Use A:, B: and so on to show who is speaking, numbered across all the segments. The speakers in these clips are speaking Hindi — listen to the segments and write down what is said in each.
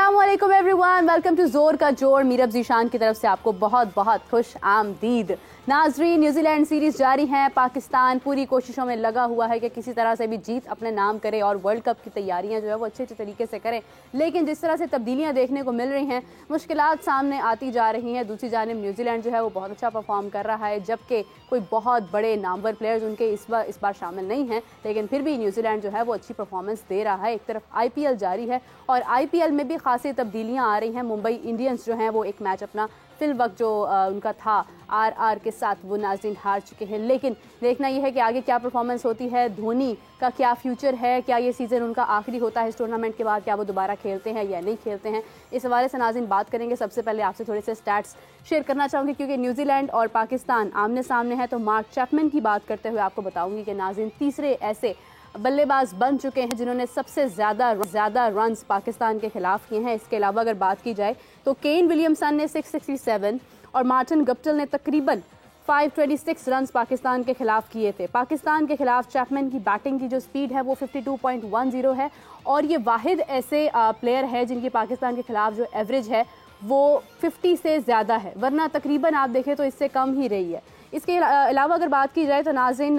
A: अस्सलामुअलैकुम एवरीवन, वेलकम टू जोर का जोर। मीरब जीशान की तरफ से आपको बहुत बहुत खुश आमदीद। नाजरीन, न्यूजीलैंड सीरीज जारी है। पाकिस्तान पूरी कोशिशों में लगा हुआ है कि किसी तरह से भी जीत अपने नाम करे और वर्ल्ड कप की तैयारियां जो है वो अच्छे तरीके से करें। लेकिन जिस तरह से तब्दीलियां देखने को मिल रही हैं, मुश्किलात सामने आती जा रही हैं। दूसरी जानिब न्यूजीलैंड जो है वो बहुत अच्छा परफॉर्म कर रहा है, जबकि कोई बहुत बड़े नामवर प्लेयर्स उनके इस बार शामिल नहीं हैं। लेकिन फिर भी न्यूजीलैंड जो है वो अच्छी परफॉर्मेंस दे रहा है। एक तरफ IPL जारी है और IPL में भी खासी तब्दीलियां आ रही हैं। मुंबई इंडियंस जो हैं वो एक मैच अपना फिल वक्त जो उनका था RR के साथ, वो नाज़रीन हार चुके हैं। लेकिन देखना यह है कि आगे क्या परफॉर्मेंस होती है, धोनी का क्या फ्यूचर है, क्या ये सीज़न उनका आखिरी होता है इस टूर्नामेंट के बाद, क्या वो दोबारा खेलते हैं या नहीं खेलते हैं। इस हवाले से नाज़रीन बात करेंगे। सबसे पहले आपसे थोड़े से स्टैट्स शेयर करना चाहूँगी, क्योंकि न्यूजीलैंड और पाकिस्तान आमने सामने है। तो मार्क चैपमैन की बात करते हुए आपको बताऊँगी कि नाज़रीन तीसरे ऐसे बल्लेबाज बन चुके हैं जिन्होंने सबसे ज़्यादा रन्स पाकिस्तान के खिलाफ किए हैं। इसके अलावा अगर बात की जाए तो केन विलियमसन ने 667 और मार्टिन गप्टिल ने तकरीबन 526 रन्स पाकिस्तान के खिलाफ किए थे। पाकिस्तान के खिलाफ चैपमैन की बैटिंग की जो स्पीड है वो 52.10 है और ये वाहिद ऐसे प्लेयर है जिनकी पाकिस्तान के खिलाफ जो एवरेज है वो 50 से ज़्यादा है, वरना तकरीबन आप देखें तो इससे कम ही रही है। इसके अलावा अगर बात की जाए तो नाज़रीन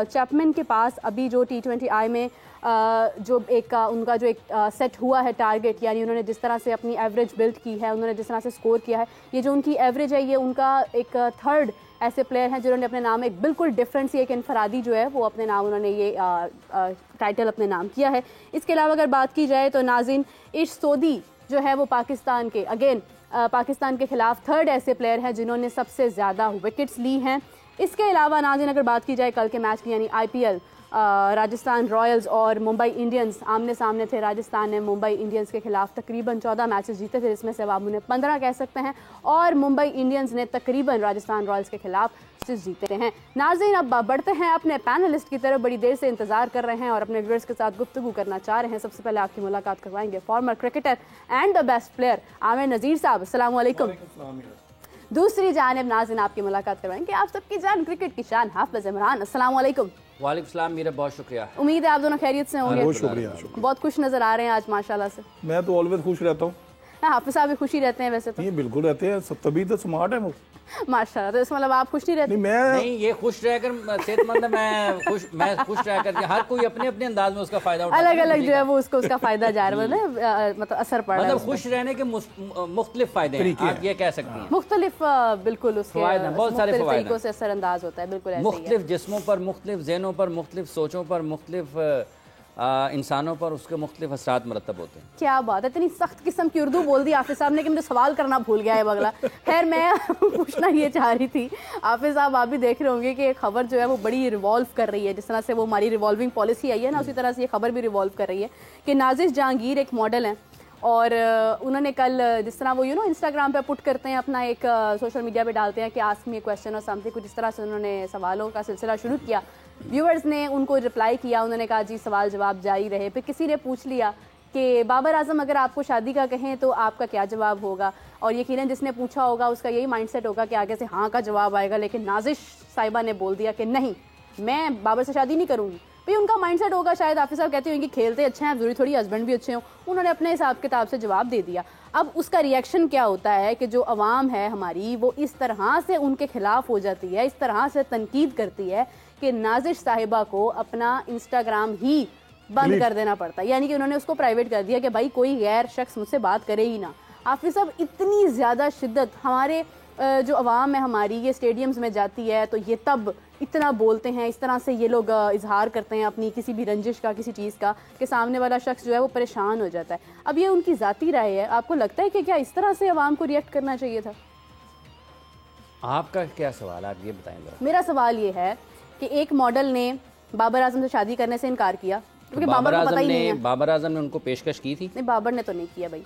A: चैपमैन के पास अभी जो T20I में जो एक उनका जो एक सेट हुआ है टारगेट, यानी उन्होंने जिस तरह से अपनी एवरेज बिल्ड की है, उन्होंने जिस तरह से स्कोर किया है, ये जो उनकी एवरेज है ये उनका एक थर्ड ऐसे प्लेयर हैं जिन्होंने अपने नाम एक बिल्कुल डिफरेंट सी एक इनफरादी जो है वो अपने नाम उन्होंने ये टाइटल अपने नाम किया है। इसके अलावा अगर बात की जाए तो नाज़रीन इश सोदी जो है वो पाकिस्तान के पाकिस्तान के खिलाफ थर्ड ऐसे प्लेयर हैं जिन्होंने सबसे ज़्यादा विकेट्स ली हैं। इसके अलावा नाज़रीन अगर बात की जाए कल के मैच की, यानी IPL राजस्थान रॉयल्स और मुंबई इंडियंस आमने सामने थे। राजस्थान ने मुंबई इंडियंस के खिलाफ तकरीबन 14 मैचेस जीते थे, जिसमें से अब उन्हें 15 कह सकते हैं, और मुंबई इंडियंस ने तकरीबन राजस्थान रॉयल्स के खिलाफ जीते हैं। नाज़रीन अब बढ़ते हैं अपने पैनलिस्ट की तरफ। बड़ी देर से इंतजार कर रहे हैं और अपने व्यूअर्स के साथ गुफ्तगू करना चाह रहे हैं। सबसे पहले आपकी मुलाकात करवाएंगे former cricketer and the best player Aamir Nazir sahab. अस्सलाम वालेकुम। दूसरी जानिब नाज़रीन आपकी मुलाकात करवाएंगे आप सबकी जान क्रिकेट की शान हाफिज इमरान। अस्सलाम वालेकुम।
B: वालेकुम सलाम मीरा, बहुत शुक्रिया।
A: उम्मीद है आप दोनों खैरियत से होंगे।
C: बहुत शुक्रिया।
A: बहुत खुश नजर आ रहे हैं आज माशाल्लाह से।
C: मैं तो ऑलवेज खुश रहता हूँ।
A: हाफिज साहब भी खुशी रहते हैं वैसे तो।
C: नहीं, बिल्कुल रहते हैं, तभी तो स्मार्ट है वो
A: माशाल्लाह। तो इसमें मतलब आप खुश नहीं रहते?
B: नहीं, ये खुश रहकर सेहतमंद है। मैं खुश रहकर के हर कोई अपने अपने अंदाज में उसका फायदा उठाता है।
A: अलग अलग जो है वो उसका फायदा जा रहा है, मतलब असर पड़ रहा है।
B: मतलब खुश रहने के मुख्तलिफ फायदे हैं, आप ये कह सकती हैं।
A: मुख्तलिफ बिल्कुल उसके
B: बहुत सारे
A: तरीकों से असरअंदाज होता है। बिल्कुल
B: मुख्तलिफ जिस्मों पर, मुख्तलिफ ज़हनों पर, मुख्तलिफ सोचों पर, मुख्तलिफ इंसानों पर उसके मुख्तलिफ असरात मरतब होते हैं।
A: क्या बात है, इतनी सख्त किस्म की उर्दू बोल दी हाफिज साहब ने कि मुझे सवाल करना भूल गया है बगला। खैर मैं पूछना ये चाह रही थी, हाफिज साहब आप भी देख रहे होंगे कि खबर जो है वो बड़ी रिवॉल्व कर रही है। जिस तरह से वो हमारी रिवॉल्विंग पॉलिसी आई है ना, उसी तरह से ये खबर भी रिवॉल्व कर रही है कि नाजिश जहांगीर एक मॉडल हैं और उन्होंने कल जिस तरह वो इंस्टाग्राम पे पुट करते हैं अपना एक सोशल मीडिया पे डालते हैं कि आस्क मी क्वेश्चन और समथिंग, कुछ इस तरह से उन्होंने सवालों का सिलसिला शुरू किया। व्यूअर्स ने उनको रिप्लाई किया, उन्होंने कहा जी सवाल जवाब जारी रहे। फिर किसी ने पूछ लिया कि बाबर आजम अगर आपको शादी का कहें तो आपका क्या जवाब होगा, और यकीनन जिसने पूछा होगा उसका यही माइंडसेट होगा कि आगे से हाँ का जवाब आएगा। लेकिन नाजिश साहिबा ने बोल दिया कि नहीं, मैं बाबर से शादी नहीं करूँगी। भाई उनका माइंडसेट होगा शायद, हाफिज साहब कहते होंगे खेलते अच्छे हैं, जरूरी थोड़ी हस्बैंड भी अच्छे हों। उन्होंने अपने हिसाब किताब से जवाब दे दिया। अब उसका रिएक्शन क्या होता है कि जो अवाम है हमारी वो इस तरह से उनके खिलाफ हो जाती है, इस तरह से तनकीद करती है कि नाजिश साहिबा को अपना इंस्टाग्राम ही बंद कर देना पड़ता है। यानी कि उन्होंने उसको प्राइवेट कर दिया कि भाई कोई गैर शख्स मुझसे बात करे ही ना। हाफिज साहब इतनी ज़्यादा शिद्दत हमारे जो अवाम है हमारी, ये स्टेडियम्स में जाती है तो ये तब इतना बोलते हैं, इस तरह से ये लोग इजहार करते हैं अपनी किसी भी रंजिश का, किसी चीज़ का, कि सामने वाला शख्स जो है वो परेशान हो जाता है। अब ये उनकी ज़ाती राय है, आपको लगता है कि क्या इस तरह से अवाम को रिएक्ट करना चाहिए था?
B: आपका क्या सवाल है, आप ये बताएंगे।
A: मेरा सवाल ये है कि एक मॉडल ने बाबर आजम से शादी करने से इनकार किया, क्योंकि बाबर को पता ही नहीं है।
B: बाबर आजम ने उनको पेशकश की थी?
A: नहीं, बाबर ने तो नहीं किया भाई।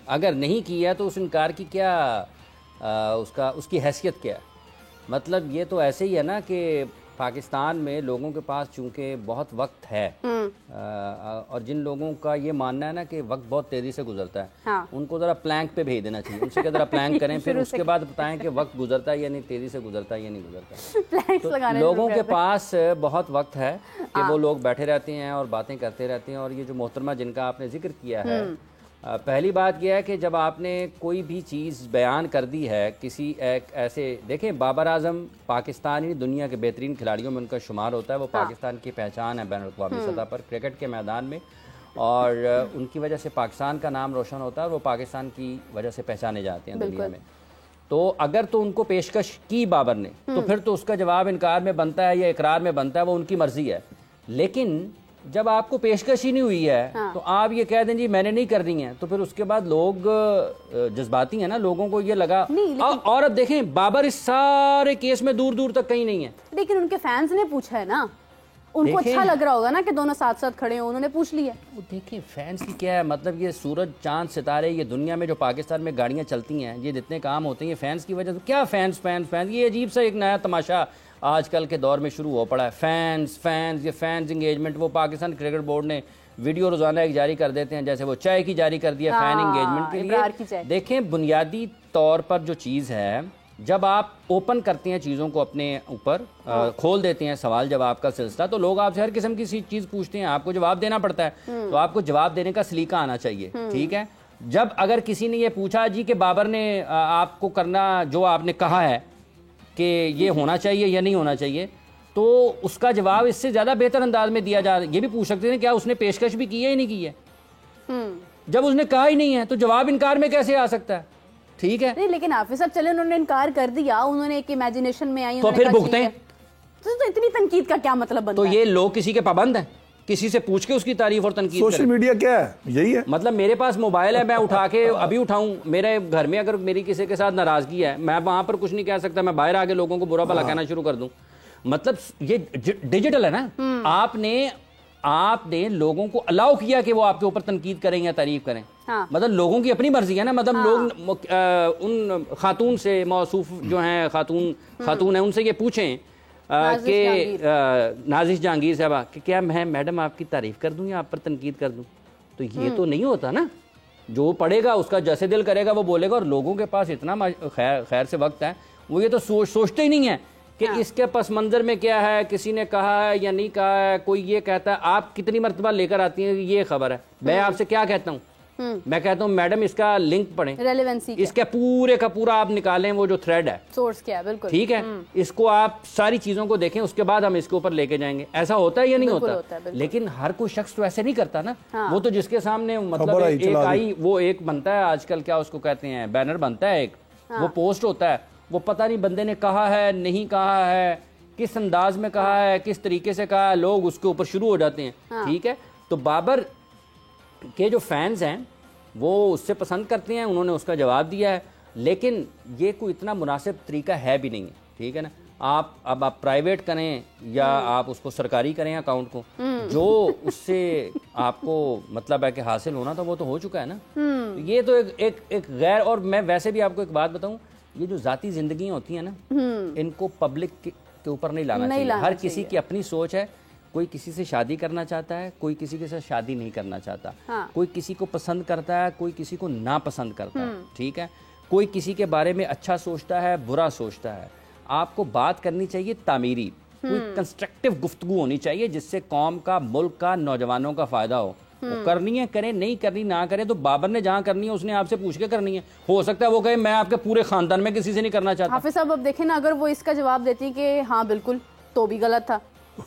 B: अगर नहीं किया तो उस इनकार की क्या उसकी हैसियत क्या है? मतलब ये तो ऐसे ही है ना कि पाकिस्तान में लोगों के पास चूंकि बहुत वक्त है और जिन लोगों का ये मानना है ना कि वक्त बहुत तेज़ी से गुजरता है,
A: हाँ। उनको
B: ज़रा प्लैंक पे भेज देना चाहिए। उनसे ज़रा प्लैंक करें, फिर उसके बाद बताएं कि वक्त गुजरता है या नहीं, तेज़ी से गुजरता है या नहीं गुजरता। तो लोगों के पास बहुत वक्त है कि वो लोग बैठे रहते हैं और बातें करते रहते हैं। और ये जो मोहतरमा जिनका आपने जिक्र किया है, पहली बात यह है कि जब आपने कोई भी चीज़ बयान कर दी है किसी एक ऐसे, देखें बाबर आजम पाकिस्तान ही दुनिया के बेहतरीन खिलाड़ियों में उनका शुमार होता है, वो पाकिस्तान की पहचान है बैनुल-अक़वामी सतह पर क्रिकेट के मैदान में, और उनकी वजह से पाकिस्तान का नाम रोशन होता है और वो पाकिस्तान की वजह से पहचाने जाते हैं दुनिया में। तो अगर तो उनको पेशकश की बाबर ने तो फिर तो उसका जवाब इनकार में बनता है या इकरार में बनता है, वो उनकी मर्जी है। लेकिन जब आपको पेशकश ही नहीं हुई है तो आप ये कह दें जी मैंने नहीं करनी है, तो फिर उसके बाद लोग जज्बाती हैं ना, लोगों को ये लगा। और अब देखें बाबर इस सारे केस में दूर दूर तक कहीं नहीं है,
A: लेकिन उनके फैंस ने पूछा है ना, उनको अच्छा लग रहा होगा ना कि दोनों साथ साथ खड़े हो, उन्होंने पूछ लिया।
B: वो देखिए फैंस की क्या है, मतलब ये सूरज चांद सितारे, ये दुनिया में जो पाकिस्तान में गाड़ियाँ चलती हैं, ये जितने काम होते हैं ये फैंस की वजह से। क्या फैंस फैंस फैंस, ये अजीब सा एक नया तमाशा आजकल के दौर में शुरू हो पड़ा है। फैंस फैंस, ये फैंस इंगेजमेंट, वो पाकिस्तान क्रिकेट बोर्ड ने वीडियो रोजाना एक जारी कर देते हैं, जैसे वो चाय की जारी कर दिया फैन इंगेजमेंट के लिए। देखें बुनियादी तौर पर जो चीज़ है, जब आप ओपन करते हैं चीज़ों को अपने ऊपर खोल देते हैं सवाल जवाब का सिलसिला, तो लोग आपसे हर किस्म की चीज़ पूछते हैं, आपको जवाब देना पड़ता है, तो आपको जवाब देने का सलीका आना चाहिए। ठीक है, जब अगर किसी ने ये पूछा जी कि बाबर ने आपको करना जो आपने कहा है कि ये होना चाहिए या नहीं होना चाहिए, तो उसका जवाब इससे ज़्यादा बेहतर अंदाज में दिया जा, ये भी पूछ सकते हैं क्या उसने पेशकश भी की है या नहीं की है। जब उसने कहा ही नहीं है तो जवाब इनकार में कैसे आ सकता है। ठीक है,
A: नहीं लेकिन हाफिज साहब चले उन्होंने इनकार कर दिया, उन्होंने एक इमेजिनेशन में आई,
B: तो फिर भुगते हैं,
A: तो इतनी तनकीद का क्या मतलब बनता है?
B: तो ये लोग किसी के पाबंद हैं, किसी से पूछ के उसकी तारीफ और तनकीद
C: सोशल मीडिया क्या है, यही है।
B: मतलब मेरे पास मोबाइल है, मैं उठा के अभी उठाऊं, मेरे घर में अगर मेरी किसी के साथ नाराजगी है, मैं वहां पर कुछ नहीं कह सकता, मैं बाहर आके लोगों को बुरा भला कहना शुरू कर दूं। मतलब ये डिजिटल है ना, आपने लोगों को अलाउ किया कि वो आपके ऊपर तनकीद करें या तारीफ करें। मतलब लोगों की अपनी मर्जी है ना, मतलब लोग उन खातून से मौसूफ जो हैं खातून है उनसे ये पूछें कि नाजिश जहांगीर साहबा कि क्या मैं मैडम आपकी तारीफ कर दूं या आप पर तनकीद कर दूं, तो ये तो नहीं होता ना। जो पढ़ेगा उसका जैसे दिल करेगा वो बोलेगा, और लोगों के पास इतना खैर से वक्त है, वो ये तो सोचते ही नहीं है कि इसके पस मंजर में क्या है, किसी ने कहा है या नहीं कहा है। कोई ये कहता है, आप कितनी मरतबा लेकर आती हैं ये खबर है, मैं आपसे क्या कहता हूँ, मैं कहता हूँ मैडम इसका लिंक पढ़ें, रेलेवेंसी इसका पूरे का पूरा आप निकालें, वो जो थ्रेड है, सोर्स क्या है, बिल्कुल ठीक है, इसको आप सारी चीजों को देखें, उसके बाद हम इसके ऊपर लेके जाएंगे। ऐसा होता है या नहीं होता? लेकिन हर कोई शख्स तो ऐसे नहीं करता ना। वो तो जिसके सामने मतलब एक आई, वो एक बनता है आजकल, क्या उसको कहते हैं, बैनर बनता है एक, वो पोस्ट होता है, वो पता नहीं बंदे ने कहा है नहीं कहा है, किस अंदाज में कहा है, किस तरीके से कहा है, लोग उसके ऊपर शुरू हो जाते हैं। ठीक है, तो बाबर के जो फैंस हैं वो उससे पसंद करते हैं, उन्होंने उसका जवाब दिया है, लेकिन ये कोई इतना मुनासिब तरीका है भी नहीं है। ठीक है ना, आप प्राइवेट करें या आप उसको सरकारी करें अकाउंट को, जो उससे आपको मतलब है कि हासिल होना था वो तो हो चुका है ना। तो ये तो एक गैर, और मैं वैसे भी आपको एक बात बताऊं, ये जो जाती जिंदगी होती है ना, इनको पब्लिक के ऊपर नहीं लाना चाहिए। हर किसी की अपनी सोच है, कोई किसी से शादी करना चाहता है, कोई किसी के साथ शादी नहीं करना चाहता। कोई किसी को पसंद करता है, कोई किसी को नापसंद करता है। ठीक है, कोई किसी के बारे में अच्छा सोचता है, बुरा सोचता है। आपको बात करनी चाहिए तामीरी, कोई कंस्ट्रक्टिव गुफ्तगू होनी चाहिए जिससे कौम का, मुल्क का, नौजवानों का फायदा हो। वो करनी है करें, नहीं करनी ना करें। तो बाबर ने जहाँ करनी है उसने आपसे पूछ के करनी है। हो सकता है वो कहे मैं आपके पूरे खानदान में किसी से नहीं करना चाहता।
A: हाफिज साहब अब देखें ना, अगर वो इसका जवाब देती कि हाँ बिल्कुल, तो भी गलत था।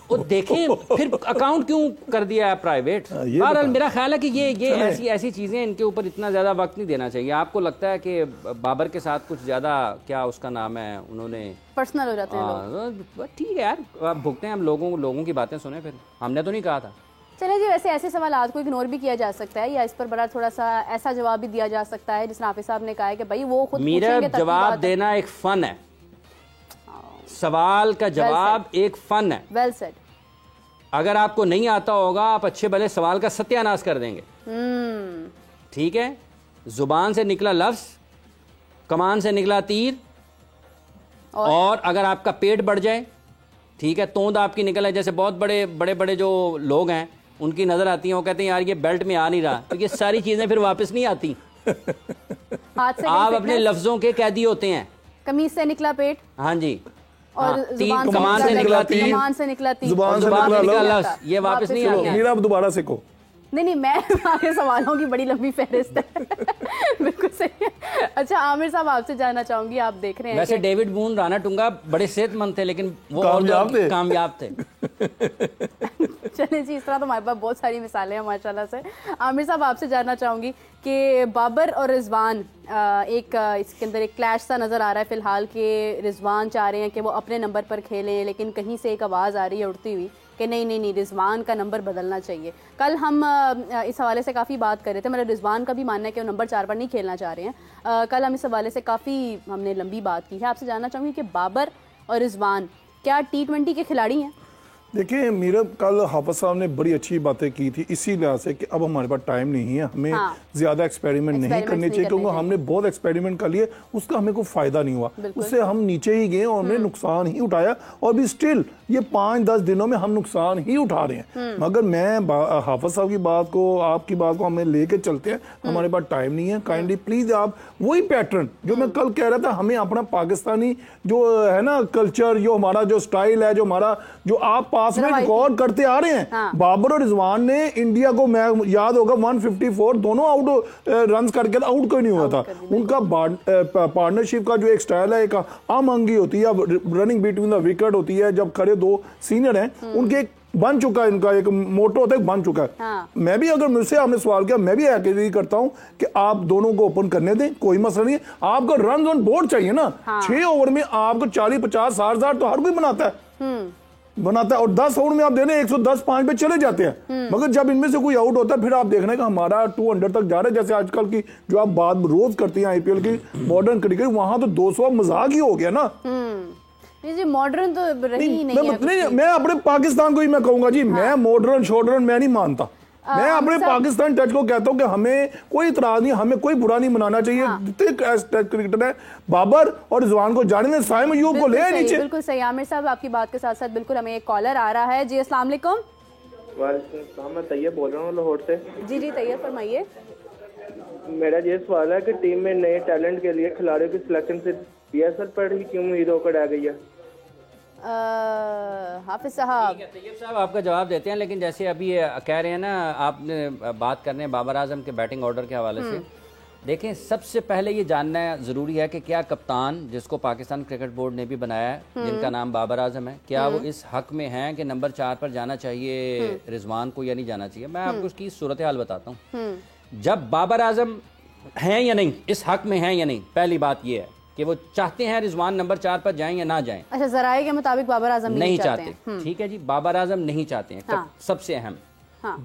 B: वो देखें फिर अकाउंट क्यों कर दिया है प्राइवेट। बहरहाल मेरा ख्याल है कि ये ऐसी चीज़ें, इनके ऊपर इतना ज़्यादा वक्त नहीं देना चाहिए। आपको लगता है कि बाबर के साथ कुछ ज़्यादा, क्या उसका नाम है, उन्होंने
A: पर्सनल हो जाते हैं।
B: ठीक है यार, आप भुगते हैं, हम लोगों की बातें सुने, फिर हमने तो नहीं कहा था।
A: चलिए जी, वैसे ऐसे सवाल आज को इग्नोर भी किया जा सकता है या इस पर बड़ा थोड़ा सा ऐसा जवाब भी दिया जा सकता है जिस हाफिज साहब ने कहा है कि भाई वो खुद
B: मेरा जवाब देना एक फन है, सवाल का जवाब एक फन है।
A: Well said.
B: अगर आपको नहीं आता होगा, आप अच्छे भले सवाल का सत्यानाश कर देंगे। ठीक है, जुबान से निकला लफ्ज, कमान से निकला तीर, और अगर आपका पेट बढ़ जाए, ठीक है, तोंद आपकी निकल है, जैसे बहुत बड़े बड़े जो लोग हैं उनकी नजर आती हैं, वो कहते हैं यार ये बेल्ट में आ नहीं रहा, तो ये सारी चीजें फिर वापस नहीं आती। आप अपने लफ्जों के कैदी होते हैं।
A: कमीज से निकला पेट,
B: हाँ जी,
A: और
B: कमान से निकला तीर,
A: जुबान से निकला तीर,
B: जुबान से निकला लफ्ज, ये वापस नहीं आते।
C: मीरा दोबारा सीखो।
A: नहीं, मैं आगे सवालों की बड़ी लंबी फहरिस्त है। बिल्कुल सही है। अच्छा आमिर साहब, आपसे जानना चाहूंगी, आप देख रहे हैं
B: वैसे डेविड बून, राणा टुंगा बड़े सेहतमंद थे, लेकिन वो कामयाब थे।
A: चलिए जी, इस तरह तो हमारे पास बहुत सारी मिसालें हैं माशाल्लाह से। आमिर साहब, आपसे जानना चाहूंगी कि बाबर और रिजवान इसके अंदर एक क्लैश सा नज़र आ रहा है फिलहाल कि रिजवान चाह रहे हैं कि वो अपने नंबर पर खेलें, लेकिन कहीं से एक आवाज़ आ रही है उड़ती हुई कि नहीं, रिजवान का नंबर बदलना चाहिए। कल हम इस हवाले से काफ़ी बात कर रहे थे, मेरा रिजवान का भी मानना है कि वो नंबर 4 पर नहीं खेलना चाह रहे हैं। कल हम इस हवाले से काफ़ी हमने लंबी बात की है। आपसे जानना चाहूँगी कि बाबर और रिजवान क्या T20 के खिलाड़ी हैं?
C: देखिए मीरा, कल हाफिज साहब ने बड़ी अच्छी बातें की थी इसी लिहाज से कि अब हमारे पास टाइम नहीं है, हमें ज्यादा एक्सपेरिमेंट नहीं करने चाहिए, क्योंकि हमने बहुत एक्सपेरिमेंट कर लिए, उसका हमें कोई फायदा नहीं हुआ, उससे हम नीचे ही गए और हमने नुकसान ही उठाया, और भी स्टिल ये 5-10 दिनों में हम नुकसान ही उठा रहे हैं। मगर मैं हाफिज साहब की बात को, आपकी बात को हमें लेके चलते हैं, हमारे पास टाइम नहीं है। काइंडली प्लीज आप वही पैटर्न जो मैं कल कह रहा था, हमें अपना पाकिस्तानी जो है ना कल्चर, जो हमारा जो स्टाइल है, जो हमारा जो आप पास में रिकॉर्ड करते आ रहे हैं। बाबर और रिजवान ने इंडिया को, मैं याद होगा 154 दोनों आउट रन करके, आउट कोई नहीं हुआ था। उनका पार्टनरशिप का जो एक स्टाइल है, एक आम अंगी होती है, रनिंग बिटवीन द विकेट होती है, जब खड़े दो सीनियर हैं उनके बन चुका है, इनका एक मोटो होता है, बन चुका है। मैं भी, अगर मुझसे आपने सवाल किया, मैं भी एग्री करता हूं कि आप दोनों को ओपन करने दें, कोई मसला नहीं है। आपको रन ऑन बोर्ड चाहिए ना, 6 ओवर में आपको 40-50-60 तो हर कोई बनाता है, और 10 ओवर में आप दे रहे हैं 110 5 पे चले जाते हैं। मगर जब इनमें से कोई आउट होता है, फिर आप देखना कि हमारा 200 तक जा रहा है। जैसे आजकल की जो आप बात रोज करती हैं आईपीएल की मॉडर्न क्रिकेट, वहां तो 200 मजाक ही हो गया ना।
A: नहीं जी, मॉडर्न तो रही नहीं है।
C: मैं अपने पाकिस्तान को ही मैं कहूंगा जी, मैं मॉडर्न शॉडर्न मैं नहीं मानता। मैं अपने पाकिस्तान टच को कहता हूं कि हमें कोई इतराज नहीं, हमें कोई बुरा नहीं मनाना चाहिए। जितने क्रिकेटर है, बाबर और रिजवान को जाने दें, साइम अयूब को ले नीचे।
A: बिल्कुल सही आमिर साहब, आपकी बात के साथ साथ बिल्कुल हमें एक कॉलर आ रहा है। जी अस्सलाम वालेकुम।
D: वालेकुम, मैं तैयब बोल रहा हूँ लाहौर से।
A: जी तैयब, फरमाइए।
D: मेरा ये सवाल है कि टीम में नए टैलेंट के लिए खिलाड़ियों की सिलेक्शन से बीएसएल पर ही क्यों उम्मीद होकर आ गई है?
A: हाफिज साहब,
B: तैयब साहब आपका जवाब देते हैं, लेकिन जैसे अभी कह रहे हैं ना, आपने बात कर रहे हैं बाबर आजम के बैटिंग ऑर्डर के हवाले से। देखें, सबसे पहले ये जानना ज़रूरी है कि क्या कप्तान, जिसको पाकिस्तान क्रिकेट बोर्ड ने भी बनाया है, जिनका नाम बाबर आजम है, क्या वो इस हक में हैं कि नंबर 4 पर जाना चाहिए रिजवान को या नहीं जाना चाहिए? मैं आपको उसकी सूरत हाल बताता हूँ। जब बाबर आजम हैं या नहीं, इस हक में हैं या नहीं, पहली बात ये है कि वो चाहते हैं रिजवान नंबर 4 पर जाएं या ना जाएं।
A: अच्छा, जराए के मुताबिक बाबर आजम नहीं चाहते।
B: ठीक है जी, बाबर आजम नहीं चाहते हैं, सबसे अहम।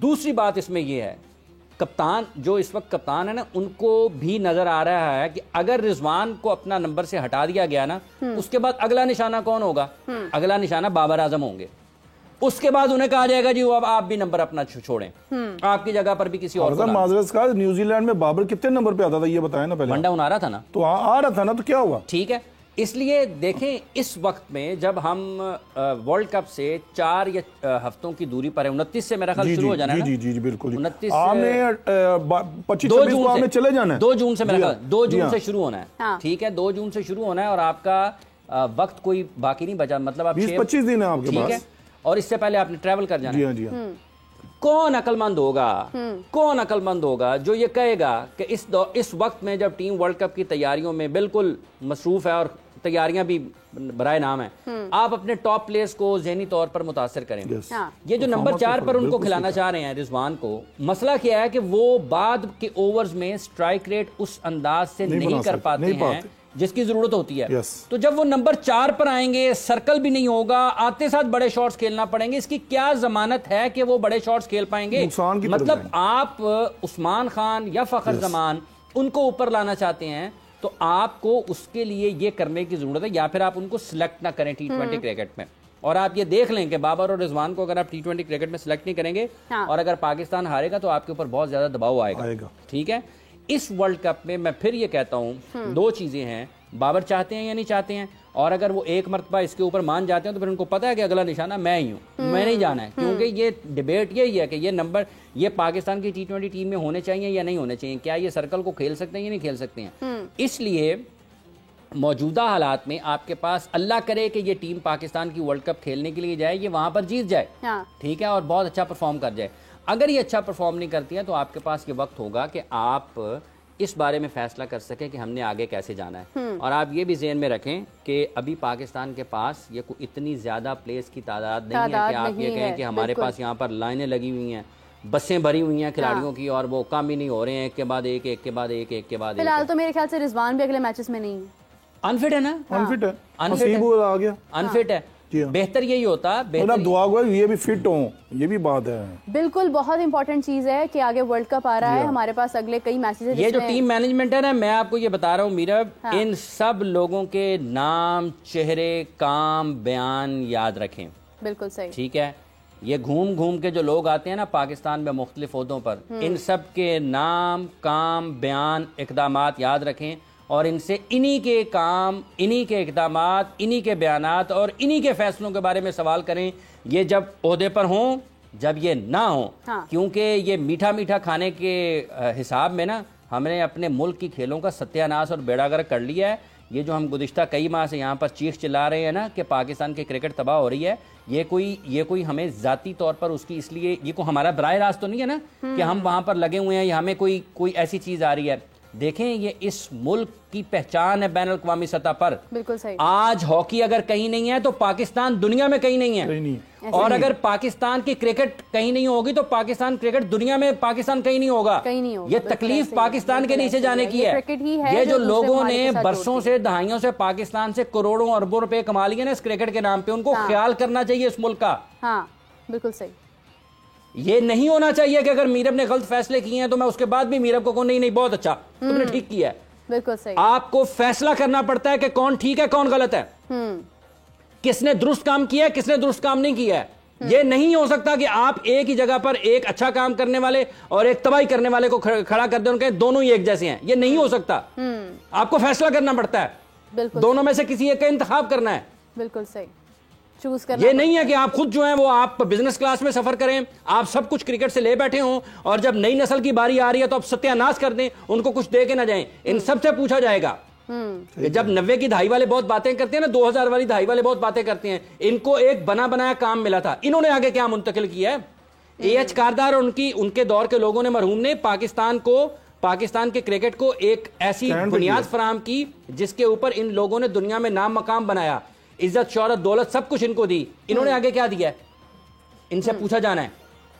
B: दूसरी बात इसमें यह है, कप्तान जो इस वक्त कप्तान है ना, उनको भी नजर आ रहा है कि अगर रिजवान को अपना नंबर से हटा दिया गया ना, उसके बाद अगला निशाना कौन होगा? अगला निशाना बाबर आजम होंगे। उसके बाद उन्हें कहा जाएगा जी अब आप भी नंबर अपना छोड़ें, आपकी जगह पर भी किसी और को।
C: माजरत का न्यूजीलैंड में बाबर कितने नंबर पे आता था ये बताया ना पहले?
B: वनडे आ रहा था ना,
C: तो आ रहा था ना, तो क्या हुआ?
B: ठीक है, इसलिए देखें इस वक्त में जब हम वर्ल्ड कप से 4 या हफ्तों की दूरी पर है, 29 से मेरा ख्याल शुरू हो जाना है।
C: जी बिल्कुल।
B: 29
C: 25 जून से चले जाना है।
B: 2 जून से मेरा ख्याल 2 जून से शुरू होना है। ठीक है, 2 जून से शुरू होना है और आपका वक्त कोई बाकी नहीं बचा, मतलब आप
C: 20-25 दिन है आपके पास,
B: और इससे पहले आपने ट्रैवल कर जाना है। कौन अक्लमंद होगा, कौन अक्लमंद होगा जो ये कहेगा कि इस वक्त में जब टीम वर्ल्ड कप की तैयारियों में बिल्कुल मसरूफ है और तैयारियां भी बराए नाम है, आप अपने टॉप प्लेयर्स को ज़हनी तौर पर मुतासर करेंगे। ये जो नंबर 4 पर उनको खिलाना चाह रहे हैं रिजवान को, मसला क्या है कि वो बाद के ओवर्स में स्ट्राइक रेट उस अंदाज से नहीं कर पाते हैं जिसकी जरूरत होती है। तो जब वो नंबर 4 पर आएंगे, सर्कल भी नहीं होगा, आते साथ बड़े शॉट्स खेलना पड़ेंगे। इसकी क्या जमानत है कि वो बड़े शॉट्स खेल पाएंगे? मतलब आप उस्मान खान या फखर जमान उनको ऊपर लाना चाहते हैं तो आपको उसके लिए ये करने की जरूरत है, या फिर आप उनको सिलेक्ट ना करें T20 क्रिकेट में। और आप ये देख लें कि बाबर और रिजवान को अगर आप T20 क्रिकेट में सिलेक्ट नहीं करेंगे और अगर पाकिस्तान हारेगा तो आपके ऊपर बहुत ज्यादा दबाव आएगा। ठीक है, इस वर्ल्ड कप में मैं फिर ये कहता हूं 2 चीजें हैं, बाबर चाहते हैं या नहीं चाहते हैं, और अगर वो एक मरतबा इसके ऊपर मान जाते हैं तो फिर उनको पता है कि अगला निशाना मैं ही हूं, मैं नहीं जाना है। क्योंकि ये डिबेट यही है कि ये नंबर ये पाकिस्तान की T20 टीम में होने चाहिए या नहीं होने चाहिए, क्या ये सर्कल को खेल सकते हैं या नहीं खेल सकते हैं। इसलिए मौजूदा हालात में आपके पास, अल्लाह करे कि ये टीम पाकिस्तान की वर्ल्ड कप खेलने के लिए जाए, ये वहां पर जीत जाए, ठीक है, और बहुत अच्छा परफॉर्म कर जाए। अगर ये अच्छा परफॉर्म नहीं करती हैं तो आपके पास ये वक्त होगा कि आप इस बारे में फैसला कर सकें कि हमने आगे कैसे जाना है। और आप ये भी ज़हन में रखें कि अभी पाकिस्तान के पास ये इतनी ज़्यादा प्लेस की तादाद नहीं है कि आप ये कहें कि हमारे पास यहाँ पर लाइनें लगी हुई हैं, बसें भरी हुई हैं खिलाड़ियों की, और वो काम ही नहीं हो रहे हैं, एक के बाद एक, एक के बाद एक, एक के बाद एक।
A: फिलहाल तो मेरे ख्याल से रिजवान भी अगले मैचेस में नहीं है,
B: अनफिट है ना,
C: अनफिट है,
B: अनफिट
C: आ गया,
B: अनफिट है। बेहतर यही होता,
C: बेहतर दुआ हुआ ये भी फिट हो, ये भी बात है।
A: बिल्कुल, बहुत इंपॉर्टेंट चीज है कि आगे वर्ल्ड कप आ रहा है, हमारे पास अगले कई मैचेस है।
B: ये जो टीम मैनेजमेंट है ना, मैं आपको ये बता रहा हूँ मीरब, इन सब लोगों के नाम, चेहरे, काम, बयान याद रखें।
A: बिल्कुल सही, ठीक
B: है। ये घूम घूम के जो लोग आते हैं ना पाकिस्तान में मुख्तलिफ ओहदों पर, इन सब के नाम, काम, बयान, इकदामात याद रखें, और इनसे इन्हीं के काम, इन्हीं के इक़दामात, इन्हीं के बयानात और इन्हीं के फैसलों के बारे में सवाल करें। ये जब ओहदे पर हों, जब ये ना हो, क्योंकि ये मीठा मीठा खाने के हिसाब में ना हमने अपने मुल्क की खेलों का सत्यानाश और बेड़ागर्क कर लिया है। ये जो हम गुज़िश्ता कई माह से यहाँ पर चीख चिल्ला रहे हैं ना कि पाकिस्तान की क्रिकेट तबाह हो रही है, ये कोई हमें ज़ाती तौर पर उसकी, इसलिए ये कोई हमारा बराह रास्त तो नहीं है ना कि हम वहाँ पर लगे हुए हैं या हमें कोई ऐसी चीज़ आ रही है। देखें, ये इस मुल्क की पहचान है बैनुल अक़वामी सतह पर।
A: बिल्कुल सही।
B: आज हॉकी अगर कहीं नहीं है तो पाकिस्तान दुनिया में कहीं नहीं है,
C: कहीं नहीं।
B: और अगर पाकिस्तान की क्रिकेट कहीं नहीं होगी तो पाकिस्तान क्रिकेट दुनिया में पाकिस्तान कहीं नहीं होगा,
A: कहीं नहीं होगा।
B: ये तकलीफ पाकिस्तान के नीचे जाने की है। ये जो लोगों ने बरसों से, दहाइयों से पाकिस्तान से करोड़ों अरबों रुपए कमा लिए ना इस क्रिकेट के नाम पे, उनको ख्याल करना चाहिए इस मुल्क का।
A: हाँ, बिल्कुल सही।
B: ये नहीं होना चाहिए कि अगर मीरब ने गलत फैसले किए हैं तो मैं उसके बाद भी मीरब को कहूं नहीं बहुत अच्छा, तुमने ठीक किया है।
A: बिल्कुल सही।
B: आपको फैसला करना पड़ता है कि कौन ठीक है कौन गलत है, किसने दुरुस्त काम किया है किसने दुरुस्त काम नहीं किया है। ये नहीं हो सकता कि आप एक ही जगह पर एक अच्छा काम करने वाले और एक तबाही करने वाले को खड़ा कर दें, उनके दोनों ही एक जैसे हैं। ये नहीं हो सकता। आपको फैसला करना पड़ता है, दोनों में से किसी एक का इंतखाब करना है।
A: बिल्कुल सही, चूज करना।
B: ये नहीं है कि आप खुद जो है वो आप बिजनेस क्लास में सफर करें, आप सब कुछ क्रिकेट से ले बैठे हों, और जब नई नस्ल की बारी आ रही है तो आप सत्यानाश कर दें, उनको कुछ दे के ना जाएं। इन सब से पूछा जाएगा। जब 90 की दहाई वाले बहुत बातें करते हैं ना, 2000 वाली दहाई वाले बहुत बातें करते हैं, इनको एक बना बनाया काम मिला था, इन्होंने आगे क्या मुंतकिल किया है? AH कारदार और उनके दौर के लोगों ने, मरहूम ने पाकिस्तान के क्रिकेट को एक ऐसी बुनियाद फराहम की जिसके ऊपर इन लोगों ने दुनिया में नाम मकाम बनाया, इज्जत शौहरत दौलत सब कुछ इनको दी। इन्होंने आगे क्या दिया है? इनसे पूछा जाना है।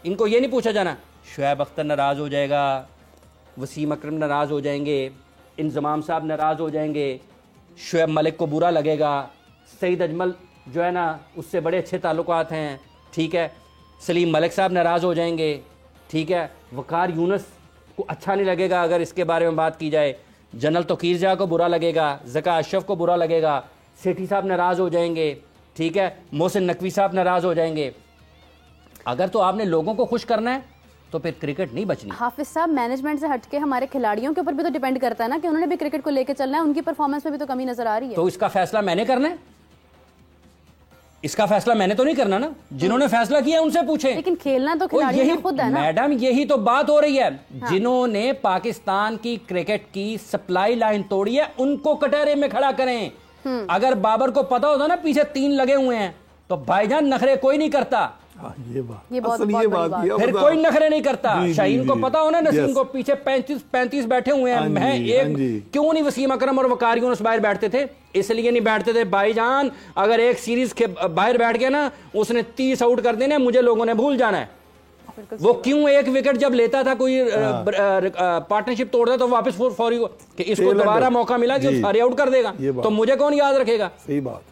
B: इनको ये नहीं पूछा जाना शुएब अख्तर नाराज हो जाएगा, वसीम अकरम नाराज हो जाएंगे, इंजमाम साहब नाराज हो जाएंगे, शुएब मलिक को बुरा लगेगा, सईद अजमल जो है ना उससे बड़े अच्छे ताल्लुकात हैं, ठीक है, सलीम मलिक साहब नाराज हो जाएंगे, ठीक है, वकार यूनुस को अच्छा नहीं लगेगा अगर इसके बारे में बात की जाए, जनरल तोकीर जा को बुरा लगेगा, ज़का अशरफ को बुरा लगेगा, सेठी साहब नाराज हो जाएंगे, ठीक है, मोहसिन नकवी साहब नाराज हो जाएंगे। अगर तो आपने लोगों को खुश करना है तो फिर क्रिकेट नहीं बचनी।
A: हाफिज साहब, मैनेजमेंट से हटके हमारे खिलाड़ियों के ऊपर भी तो डिपेंड करता है ना कि उन्होंने भी क्रिकेट को लेकर चलना है, उनकी परफॉर्मेंस में भी तो कमी नजर आ रही है।
B: तो इसका फैसला मैंने करना है? इसका फैसला मैंने तो नहीं करना ना, जिन्होंने फैसला किया उनसे पूछे।
A: लेकिन खेलना तो खिलाड़ियों ने खुद है ना
B: मैडम, यही तो बात हो रही है। जिन्होंने पाकिस्तान की क्रिकेट की सप्लाई लाइन तोड़ी है उनको कटहरे में खड़ा करें। अगर बाबर को पता होता ना पीछे 3 लगे हुए हैं तो भाईजान नखरे कोई नहीं करता।
C: ये बात
B: फिर कोई नखरे नहीं करता। शाहीन को पता हो ना, नसीम को पीछे 35 बैठे हुए हैं। मैं एक क्यों नहीं वसीम अकरम और वकार यूनुस बाहर बैठते थे? इसलिए नहीं बैठते थे भाईजान, अगर एक सीरीज के बाहर बैठ गया ना उसने 30 आउट कर देने, मुझे लोगों ने भूल जाना है। वो क्यों एक विकेट जब लेता था कोई पार्टनरशिप तोड़ता तो वापस फौरी कि इसको दोबारा मौका मिला कि सारे आउट कर देगा, तो मुझे कौन याद रखेगा?
C: सही बात,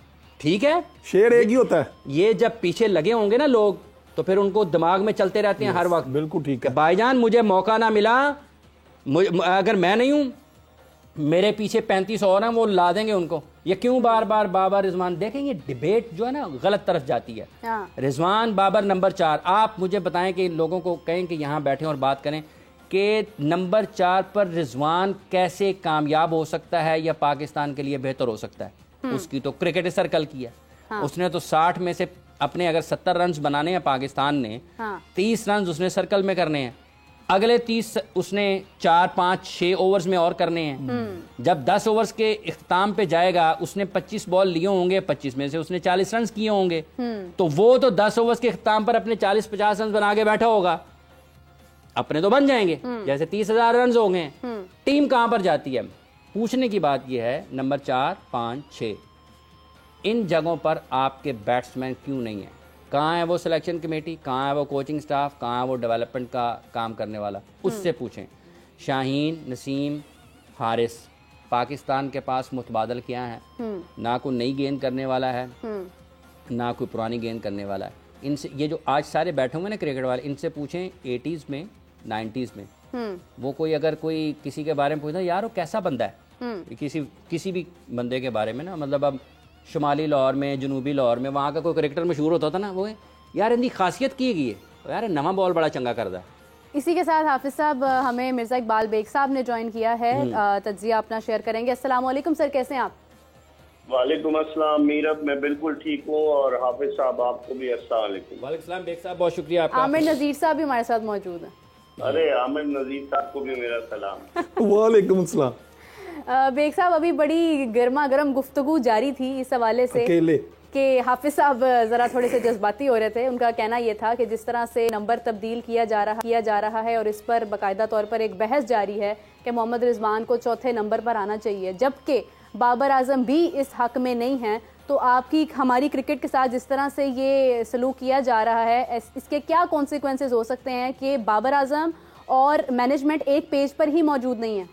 B: ठीक है, शेर एक ही होता है। ये जब पीछे लगे होंगे ना लोग तो फिर उनको दिमाग में चलते रहते हैं हर वक्त।
C: बिल्कुल ठीक है
B: भाईजान, मुझे मौका ना मिला, अगर मैं नहीं हूं मेरे पीछे 35 और हैं, वो ला देंगे उनको। ये क्यों बार बार रिजवान? देखेंगे डिबेट जो है ना गलत तरफ जाती है। रिजवान बाबर नंबर 4, आप मुझे बताएं कि लोगों को कहें कि यहाँ बैठे और बात करें कि नंबर 4 पर रिजवान कैसे कामयाब हो सकता है या पाकिस्तान के लिए बेहतर हो सकता है। उसकी तो क्रिकेट सर्कल की है। उसने तो 60 में से अपने अगर 70 रन बनाने हैं पाकिस्तान ने, 30 रन उसने सर्कल में करने हैं, अगले 30 उसने 4, 5, 6 ओवर्स में और करने हैं। जब 10 ओवर्स के इख्तिताम पे जाएगा उसने 25 बॉल लिए होंगे, 25 में से उसने 40 रन किए होंगे, तो वो तो 10 ओवर्स के इख्तिताम पर अपने 40-50 रन बना के बैठा होगा। अपने तो बन जाएंगे, जैसे 30,000 रन हो गए, टीम कहां पर जाती है? पूछने की बात यह है नंबर 4, 5, 6 इन जगहों पर आपके बैट्समैन क्यों नहीं है? कहाँ है वो सिलेक्शन कमेटी, कहाँ है वो कोचिंग स्टाफ, कहाँ है वो डेवलपमेंट का काम करने वाला? उससे पूछें। शाहीन, नसीम, हारिस, पाकिस्तान के पास मुतबादल क्या है? ना कोई नई गेंद करने वाला है, ना कोई पुरानी गेंद करने वाला है। इनसे, ये जो आज सारे बैठे हुए ना क्रिकेट वाले, इनसे पूछें 80s में 90s में वो कोई अगर कोई किसी के बारे में पूछता यार वो कैसा बंदा है, किसी भी बंदे के बारे में ना, मतलब अब शुमाली लाहौर में, जनूबी लाहौर में वहाँ का कोई क्रिकेटर मशहूर होता था ना, वो यार इनकी खासियत की गई है, यार नवा बॉल बड़ा चंगा करता है।
A: इसी के साथ हाफिज साहब हमें मिर्ज़ा इकबाल बेग साहब ने ज्वाइन किया है, तज्जिया अपना शेयर करेंगे। अस्सलाम वालेकुम सर, कैसे हैं आप?
E: वालेकुम अस्सलाम मीरब, मैं बिल्कुल ठीक हूँ और हाफिज साहब आपको भी अस्सलाम वालेकुम।
B: वालेकुम सलाम बेग साहब, बहुत शुक्रिया आपका।
A: आमिर नज़ीर साहब भी हमारे साथ मौजूद हैं।
E: अरे आमिर नज़ीर साहब को भी मेरा सलाम।
C: वालेकुम अस्सलाम।
A: बेग साहब, अभी बड़ी गर्मा गर्म गुफ्तगू जारी थी इस हवाले से कि हाफिज साहब ज़रा थोड़े से जज्बाती हो रहे थे। उनका कहना यह था कि जिस तरह से नंबर तब्दील किया जा रहा है और इस पर बाकायदा तौर पर एक बहस जारी है कि मोहम्मद रिजवान को चौथे नंबर पर आना चाहिए, जबकि बाबर आजम भी इस हक में नहीं हैं, तो आपकी हमारी क्रिकेट के साथ जिस तरह से ये सलूक किया जा रहा है, इसके क्या कॉन्सिक्वेंसेस हो सकते हैं कि बाबर आजम और मैनेजमेंट एक पेज पर ही मौजूद नहीं है?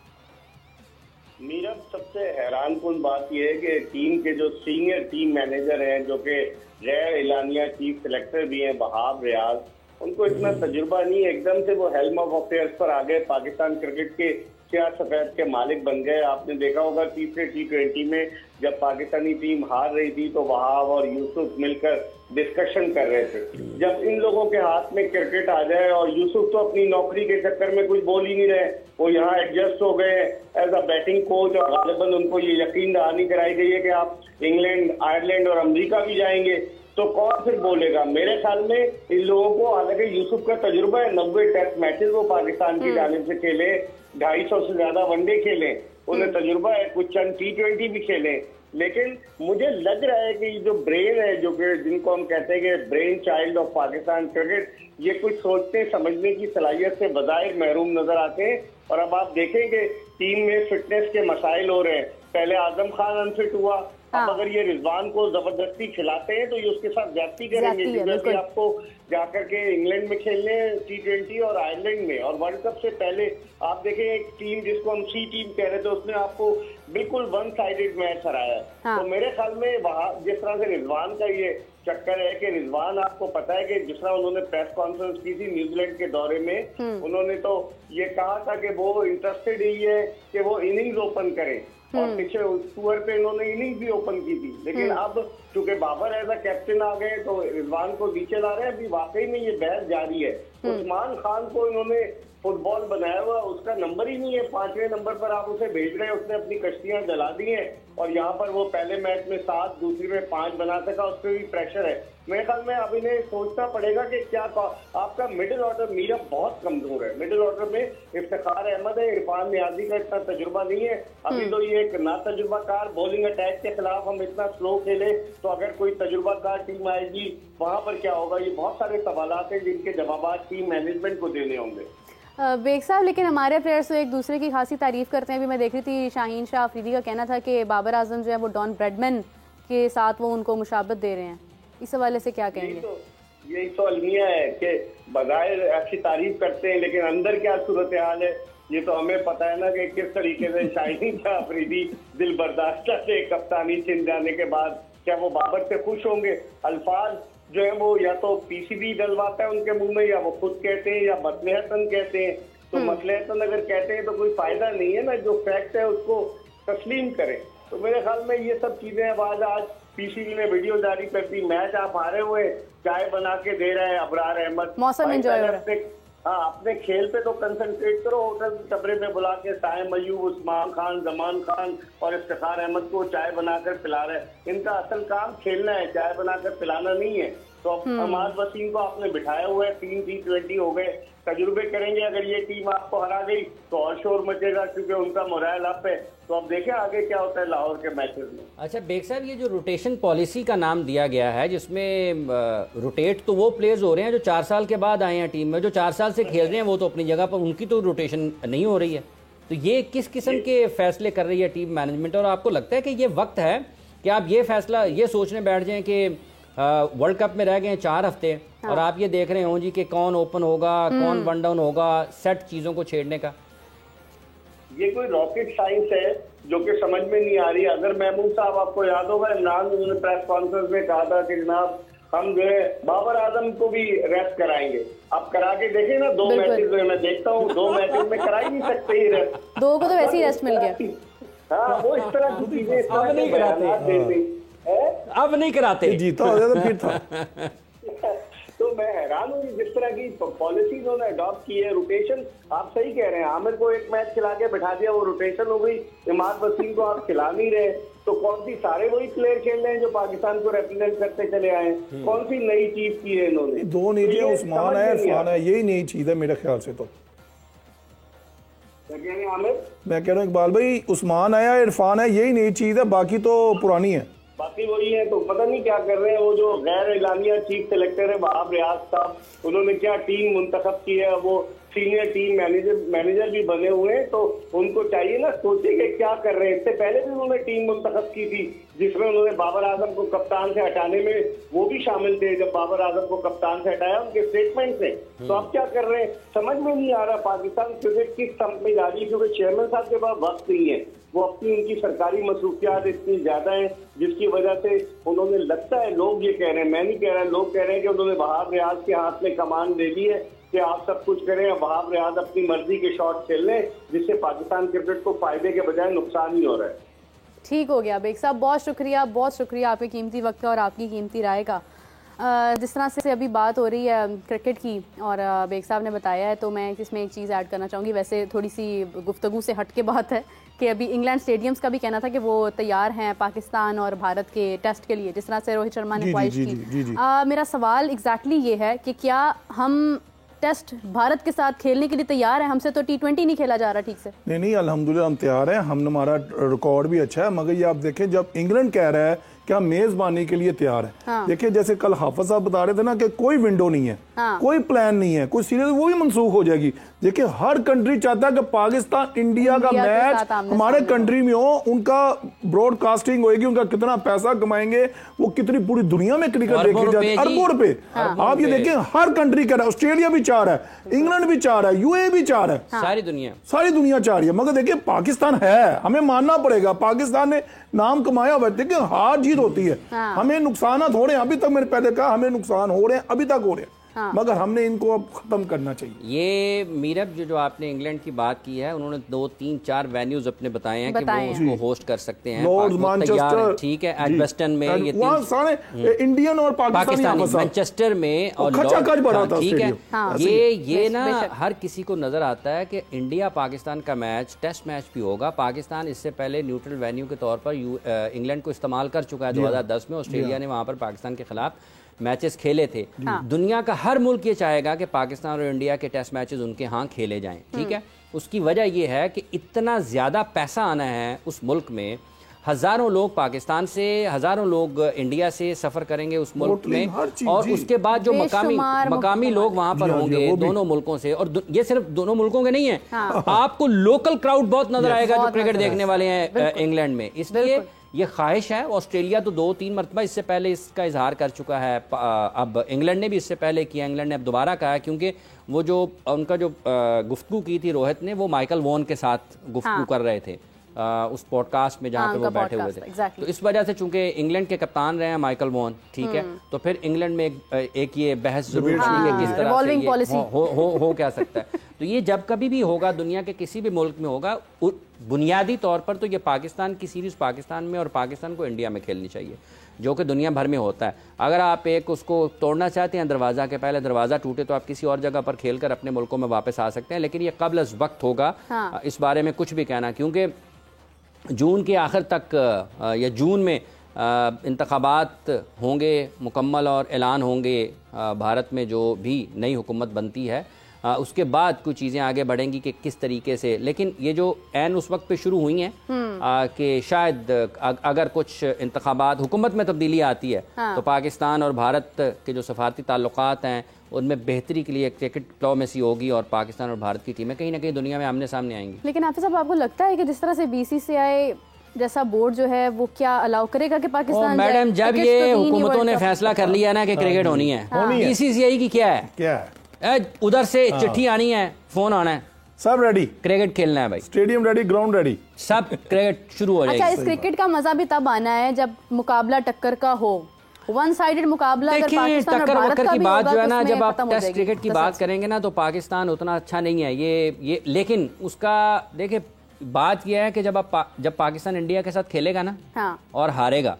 E: मीरब, सबसे हैरान कुन बात यह है कि टीम के जो सीनियर टीम मैनेजर हैं, जो कि गैर एलानिया चीफ सिलेक्टर भी हैं, वहाब रियाज, उनको इतना तजुर्बा नहीं है। एकदम से वो हेल्म ऑफ अफेयर्स पर आ गए, पाकिस्तान क्रिकेट के क्या सफेद के मालिक बन गए। आपने देखा होगा तीसरे T20 में जब पाकिस्तानी टीम हार रही थी तो वहाब और यूसुफ मिलकर डिस्कशन कर रहे थे। जब इन लोगों के हाथ में क्रिकेट आ जाए, और यूसुफ तो अपनी नौकरी के चक्कर में कुछ बोल ही नहीं रहे, वो यहाँ एडजस्ट हो गए एज अ बैटिंग कोच, और गालिबन उनको ये यकीन दहानी कराई गई है कि आप इंग्लैंड, आयरलैंड और अमेरिका भी जाएंगे, तो कौन फिर बोलेगा? मेरे ख्याल में इन लोगों को, हालांकि यूसुफ का तजुर्बा है, 90 टेस्ट मैचेस वो पाकिस्तान की जानिब से खेले, 250 से ज्यादा वनडे खेले, उन्हें तजुर्बा है, कुछ चंद T20 भी खेले। लेकिन मुझे लग रहा है कि ये जो ब्रेन है, जो कि जिनको हम कहते हैं कि brain child of Pakistan cricket, ये कुछ सोचने समझने की सलाहियत से बजाय महरूम नजर आते हैं। और अब आप देखेंगे टीम में फिटनेस के मसाइल हो रहे हैं। पहले आजम खान अनफिट हुआ, अब अगर ये रिजवान को जबरदस्ती खिलाते हैं तो ये उसके साथ ज्यादती करेंगे, क्योंकि आपको जाकर के इंग्लैंड में खेलने T20 और आयरलैंड में, और वर्ल्ड कप से पहले आप देखें एक टीम जिसको हम C टीम कह रहे थे, उसने आपको बिल्कुल वन साइडेड मैच हराया। तो मेरे ख्याल में वहाँ जिस तरह से रिजवान का ये चक्कर है कि रिजवान, आपको पता है कि जिस तरह उन्होंने प्रेस कॉन्फ्रेंस की थी न्यूजीलैंड के दौरे में, उन्होंने तो ये कहा था कि वो इंटरेस्टेड ही है कि वो इनिंग्स ओपन करें, और पीछे टूर पे इन्होंने इनिंग्स भी ओपन की थी। लेकिन अब चूंकि बाबर एज अ कैप्टन आ गए तो रिजवान को नीचे ला रहे हैं। अभी वाकई में ये बहस जारी है। उस्मान खान को इन्होंने फुटबॉल बनाया हुआ, उसका नंबर ही नहीं है, 5वें नंबर पर आप उसे भेज रहे हैं। उसने अपनी कश्तियां जला दी हैं, और यहाँ पर वो पहले मैच में 7, दूसरी में 5 बना सका, उस पर भी प्रेशर है। मेरे ख्याल में अब इन्हें सोचना पड़ेगा कि क्या आपका मिडिल ऑर्डर मीरा बहुत कमजोर है। मिडिल ऑर्डर में इफ्तिखार अहमद है, इरफान नियाजी का इतना तजुर्बा नहीं है। अभी तो ये एक ना तजुर्बाकार बॉलिंग अटैक के खिलाफ हम इतना स्लो खेले, तो अगर कोई तजुर्बाकार टीम आएगी वहां पर क्या होगा? ये बहुत सारे सवालात हैं जिनके जवाब टीम मैनेजमेंट को देने होंगे।
A: बेग साहब, लेकिन हमारे प्लेयर्स तो एक दूसरे की खासी तारीफ करते हैं। अभी मैं देख रही थी शाहीन शाह अफरीदी का कहना था कि बाबर आजम जो है वो डॉन ब्रैडमैन के साथ वो उनको मुशाबत दे रहे हैं। इस हवाले से क्या कहेंगे?
E: यही तो अलमिया है कि बजाय अच्छी तारीफ करते हैं, लेकिन अंदर क्या सूरत हाल है ये तो हमें पता है ना कि किस तरीके से शाहीन शाह अफरीदी दिल बर्दाश्त से कप्तानी छिन जाने के बाद क्या वो बाबर से खुश होंगे? अल्फाज जो है वो या तो पीसीबी डलवाता है उनके मुंह में, या वो खुद कहते हैं, या मसलहतन कहते हैं। तो मसलहतन अगर कहते हैं तो कोई फायदा नहीं है ना, जो फैक्ट है उसको तस्लीम करें। तो मेरे ख्याल में ये सब चीजें आज पीसीबी ने वीडियो जारी कर दी, मैच आप हारे हुए, चाय बना के दे रहे हैं अबरार अहमद,
A: मौसम एंजॉय हो रहा है।
E: हाँ, अपने खेल पे तो कंसंट्रेट करो। होटल के कमरे में बुला के साइम अयूब, उस्मान खान, जमान खान और इफ्तिखार अहमद को चाय बनाकर पिला रहे हैं। इनका असल काम खेलना है, चाय बनाकर पिलाना नहीं है। तो अब अहमद वसीम को आपने बिठाया हुआ है, 3 T20 हो गए, तजुर्बे करेंगे। अगर ये टीम आपको हरा गई तो और शोर मचेगा, क्योंकि उनका मोराल अप है। तो अब देखें आगे क्या होता है लाहौर के मैचेस में।
B: अच्छा बेग साहब, ये जो रोटेशन पॉलिसी का नाम दिया गया है, जिसमें रोटेट तो वो प्लेयर्स हो रहे हैं जो 4 साल के बाद आए हैं टीम में, जो 4 साल से खेल रहे हैं वो तो अपनी जगह पर, उनकी तो रोटेशन नहीं हो रही है। तो ये किस किस्म के फैसले कर रही है टीम मैनेजमेंट? और आपको लगता है कि ये वक्त है कि आप ये फैसला ये सोचने बैठ जाएं कि वर्ल्ड कप में रह गए 4 हफ्ते और आप ये देख रहे हो जी कि कौन ओपन होगा, कौन वन डाउन होगा, सेट चीज़ों को छेड़ने का?
E: ये कोई रॉकेट साइंस है जो कि समझ में नहीं आ रही। अगर महमूद साहब, आपको याद होगा, इमरान उन्होंने प्रेस कॉन्फ्रेंस में कहा था कि जनाब हम जो है बाबर आजम को भी रेस्ट कराएंगे। आप करा के देखें ना, 2 मैचेस में मैं देखता हूँ 2 मैचेस में करा ही नहीं सकते ही रेस्ट।
A: 2 को तो वैसे ही रेस्ट मिल गया।
E: हाँ, वो इस तरह की चीजें
B: अब नहीं कराते, अब नहीं कराते,
C: जीता हो जाता फिर था।
E: तो मैं हैरान हूँ जिस तरह की पॉलिसी उन्होंने अडॉप्ट की है। रोटेशन, आप सही कह रहे हैं, आमिर को एक मैच खिला के बैठा दिया, वो रोटेशन हो गई। इमाद वसीम को आप खिला नहीं रहे, तो कौन सी, सारे वही प्लेयर खेल रहे हैं जो पाकिस्तान को रिप्रेजेंट करते चले आए। कौन सी नई चीज की है इन्होंने?
C: 2 नीचे उस्मान है, इरफान है, यही नई चीज है मेरे ख्याल से। तो
E: आमिर,
C: मैं कह रहा हूँ इकबाल भाई, उस्मान आया, इरफान है, यही नई चीज है, बाकी तो पुरानी है।
E: बाकी वही है। तो पता नहीं क्या कर रहे हैं वो जो गैर एलानिया चीफ सेलेक्टर है वहाब रियाज साहब, उन्होंने क्या टीम मुंतखब की है। वो सीनियर टीम मैनेजर भी बने हुए हैं, तो उनको चाहिए ना सोचे कि क्या कर रहे हैं। इससे पहले भी उन्होंने टीम मुंतखब की थी जिसमें उन्होंने बाबर आजम को कप्तान से हटाने में वो भी शामिल थे। जब बाबर आजम को कप्तान से हटाया उनके स्टेटमेंट से, तो अब क्या कर रहे हैं समझ में नहीं आ रहा। पाकिस्तान क्रिकेट किस संप में जा रही है, क्योंकि चेयरमैन साहब के पास वक्त नहीं है। वो अपनी उनकी सरकारी मसरूफियात इतनी ज्यादा है जिसकी वजह से उन्होंने, लगता है लोग ये कह रहे हैं, मैं नहीं कह रहा, लोग कह रहे हैं कि उन्होंने वहाब रियाज के हाथ में कमान दे दी है कि आप सब कुछ करें, वहाब रियाज अपनी मर्जी के शॉट खेल लें, जिससे पाकिस्तान क्रिकेट को फायदे के बजाय नुकसान ही हो रहा है।
A: ठीक हो गया बेग साहब, बहुत शुक्रिया आपके कीमती वक्त का और आपकी कीमती राय का। जिस तरह से अभी बात हो रही है क्रिकेट की और बेग साहब ने बताया है, तो मैं इसमें एक चीज़ ऐड करना चाहूँगी। वैसे थोड़ी सी गुफ्तगू से हट के बात है कि अभी इंग्लैंड स्टेडियम्स का भी कहना था कि वो तैयार हैं पाकिस्तान और भारत के टेस्ट के लिए, जिस तरह से रोहित शर्मा ने ख्वाहिश की। मेरा सवाल एग्जैक्टली ये है कि क्या हम टेस्ट भारत के साथ खेलने के लिए तैयार है? हमसे तो T20 नहीं खेला जा रहा ठीक से।
C: नहीं, अल्हम्दुलिल्लाह हम तैयार हैं, हमारा रिकॉर्ड भी अच्छा है। मगर ये आप देखें, जब इंग्लैंड कह रहा है कि हम मेजबानी के लिए तैयार है,
A: हाँ।
C: देखिए जैसे कल हाफिज साहब बता रहे थे ना कि कोई विंडो नहीं है, हाँ। कोई प्लान नहीं है, कोई सीरीज, वो भी मनसूख हो जाएगी। देखिए हर कंट्री चाहता है कि पाकिस्तान इंडिया का मैच हमारे कंट्री में हो, उनका ब्रॉडकास्टिंग होगी, उनका कितना पैसा कमाएंगे, वो कितनी पूरी दुनिया में क्रिकेट देखी जाती है, अरबों रुपए। आप ये देखें हर कंट्री कर रहा है, ऑस्ट्रेलिया भी चाह रहा है, इंग्लैंड भी चाह रहा है, यूएई भी चाह रहा है, सारी दुनिया चाह रही है। मगर देखिए पाकिस्तान है, हमें मानना पड़ेगा, पाकिस्तान ने नाम कमाया हुआ है। देखिए हार जीत होती है, हमें नुकसान हो रहे हैं, अभी तक मैंने पहले कहा हमें नुकसान हो रहे हैं, अभी तक हो रहे हैं, मगर हमने इनको अब खत्म करना चाहिए।
B: ये मीरब जो आपने इंग्लैंड की बात की है, उन्होंने 2, 3, 4 वेन्यूज अपने बताए हैं कि वो उसको होस्ट कर सकते हैं।
C: लॉर्ड्स, मैनचेस्टर,
B: ठीक है, एडबस्टन में, ये
C: सारे इंडियन और पाकिस्तानी
B: मैनचेस्टर में और ठीक है। ये ना हर किसी को नजर आता है कि इंडिया पाकिस्तान का मैच टेस्ट मैच भी होगा। पाकिस्तान इससे पहले न्यूट्रल वेन्यू के तौर पर इंग्लैंड को इस्तेमाल कर चुका है 2010 में। ऑस्ट्रेलिया ने वहां पर पाकिस्तान के खिलाफ मैचेस खेले थे। दुनिया का हर मुल्क ये चाहेगा कि पाकिस्तान और इंडिया के टेस्ट मैचेस उनके यहाँ खेले जाएं, ठीक है। उसकी वजह ये है कि इतना ज़्यादा पैसा आना है उस मुल्क में, हज़ारों लोग पाकिस्तान से, हज़ारों लोग इंडिया से सफ़र करेंगे उस मुल्क में, और उसके बाद जो मकामी लोग वहाँ पर होंगे दोनों मुल्कों से, और ये सिर्फ दोनों मुल्कों के नहीं है, आपको लोकल क्राउड बहुत नजर आएगा जो क्रिकेट देखने वाले हैं इंग्लैंड में। इसलिए ये ख्वाहिश है। ऑस्ट्रेलिया तो 2-3 मरतबा इससे पहले इसका इजहार कर चुका है, अब इंग्लैंड ने भी इससे पहले किया, इंग्लैंड ने अब दोबारा कहा, क्योंकि वो जो उनका जो गुफ्तगू की थी रोहित ने, वो माइकल वॉन के साथ गुफ्तगू कर रहे थे उस पॉडकास्ट में जहाँ पे वो बैठे हुए थे। तो इस वजह से चूंकि इंग्लैंड के कप्तान रहे हैं माइकल वॉन, ठीक है, तो फिर इंग्लैंड में एक ये बहस जरूर थी कि किस तरह से ये हो क्या सकता है। तो ये जब कभी भी होगा, दुनिया के किसी भी मुल्क में होगा, बुनियादी तौर पर तो ये पाकिस्तान की सीरीज पाकिस्तान में और पाकिस्तान को इंडिया में खेलनी चाहिए, जो कि दुनिया भर में होता है। अगर आप एक उसको तोड़ना चाहते हैं दरवाज़ा के पहले, दरवाज़ा टूटे तो आप किसी और जगह पर खेलकर अपने मुल्कों में वापस आ सकते हैं, लेकिन ये कब्ल वक्त होगा इस बारे में कुछ भी कहना, क्योंकि जून के आखिर तक या जून में इंतखाबात होंगे मुकम्मल और ऐलान होंगे भारत में जो भी नई हुकूमत बनती है, उसके बाद कुछ चीज़ें आगे बढ़ेंगी कि किस तरीके से। लेकिन ये जो ऐन उस वक्त पे शुरू हुई हैं कि शायद अगर कुछ इंतखाबात हुकूमत में तब्दीली आती है तो पाकिस्तान और भारत के जो सफारती ताल्लुकात हैं उनमें बेहतरी के लिए क्रिकेट डिप्लोमेसी होगी और पाकिस्तान और भारत की टीमें कहीं ना कहीं दुनिया में आमने सामने आएंगी।
A: लेकिन हाफिज साहब, आपको लगता है कि जिस तरह से BCCI जैसा बोर्ड जो है वो क्या अलाउ करेगा कि पाकिस्तान
B: मैडम, जब ये हुकूमतों ने फैसला कर लिया ना कि क्रिकेट होनी है, BCCI की क्या है, उधर से चिट्ठी आनी है, फोन आना है,
C: सब रेडी,
B: क्रिकेट खेलना है भाई,
C: स्टेडियम रेडी, ग्राउंड रेडी,
B: सब क्रिकेट शुरू हो जाएगा।
A: अच्छा, इस क्रिकेट का मजा भी तब आना है जब मुकाबला टक्कर का हो, वन साइडेड मुकाबला। अगर पाकिस्तान और भारत का
B: की
A: भी
B: बात
A: होगा,
B: जो है
A: तो
B: ना,
A: उसमें
B: जब आप
A: खत्म हो
B: टेस्ट
A: जाएगी।
B: क्रिकेट की बात करेंगे ना तो पाकिस्तान उतना अच्छा नहीं है ये लेकिन उसका देखिए बात यह है कि जब पाकिस्तान इंडिया के साथ खेलेगा ना और हारेगा,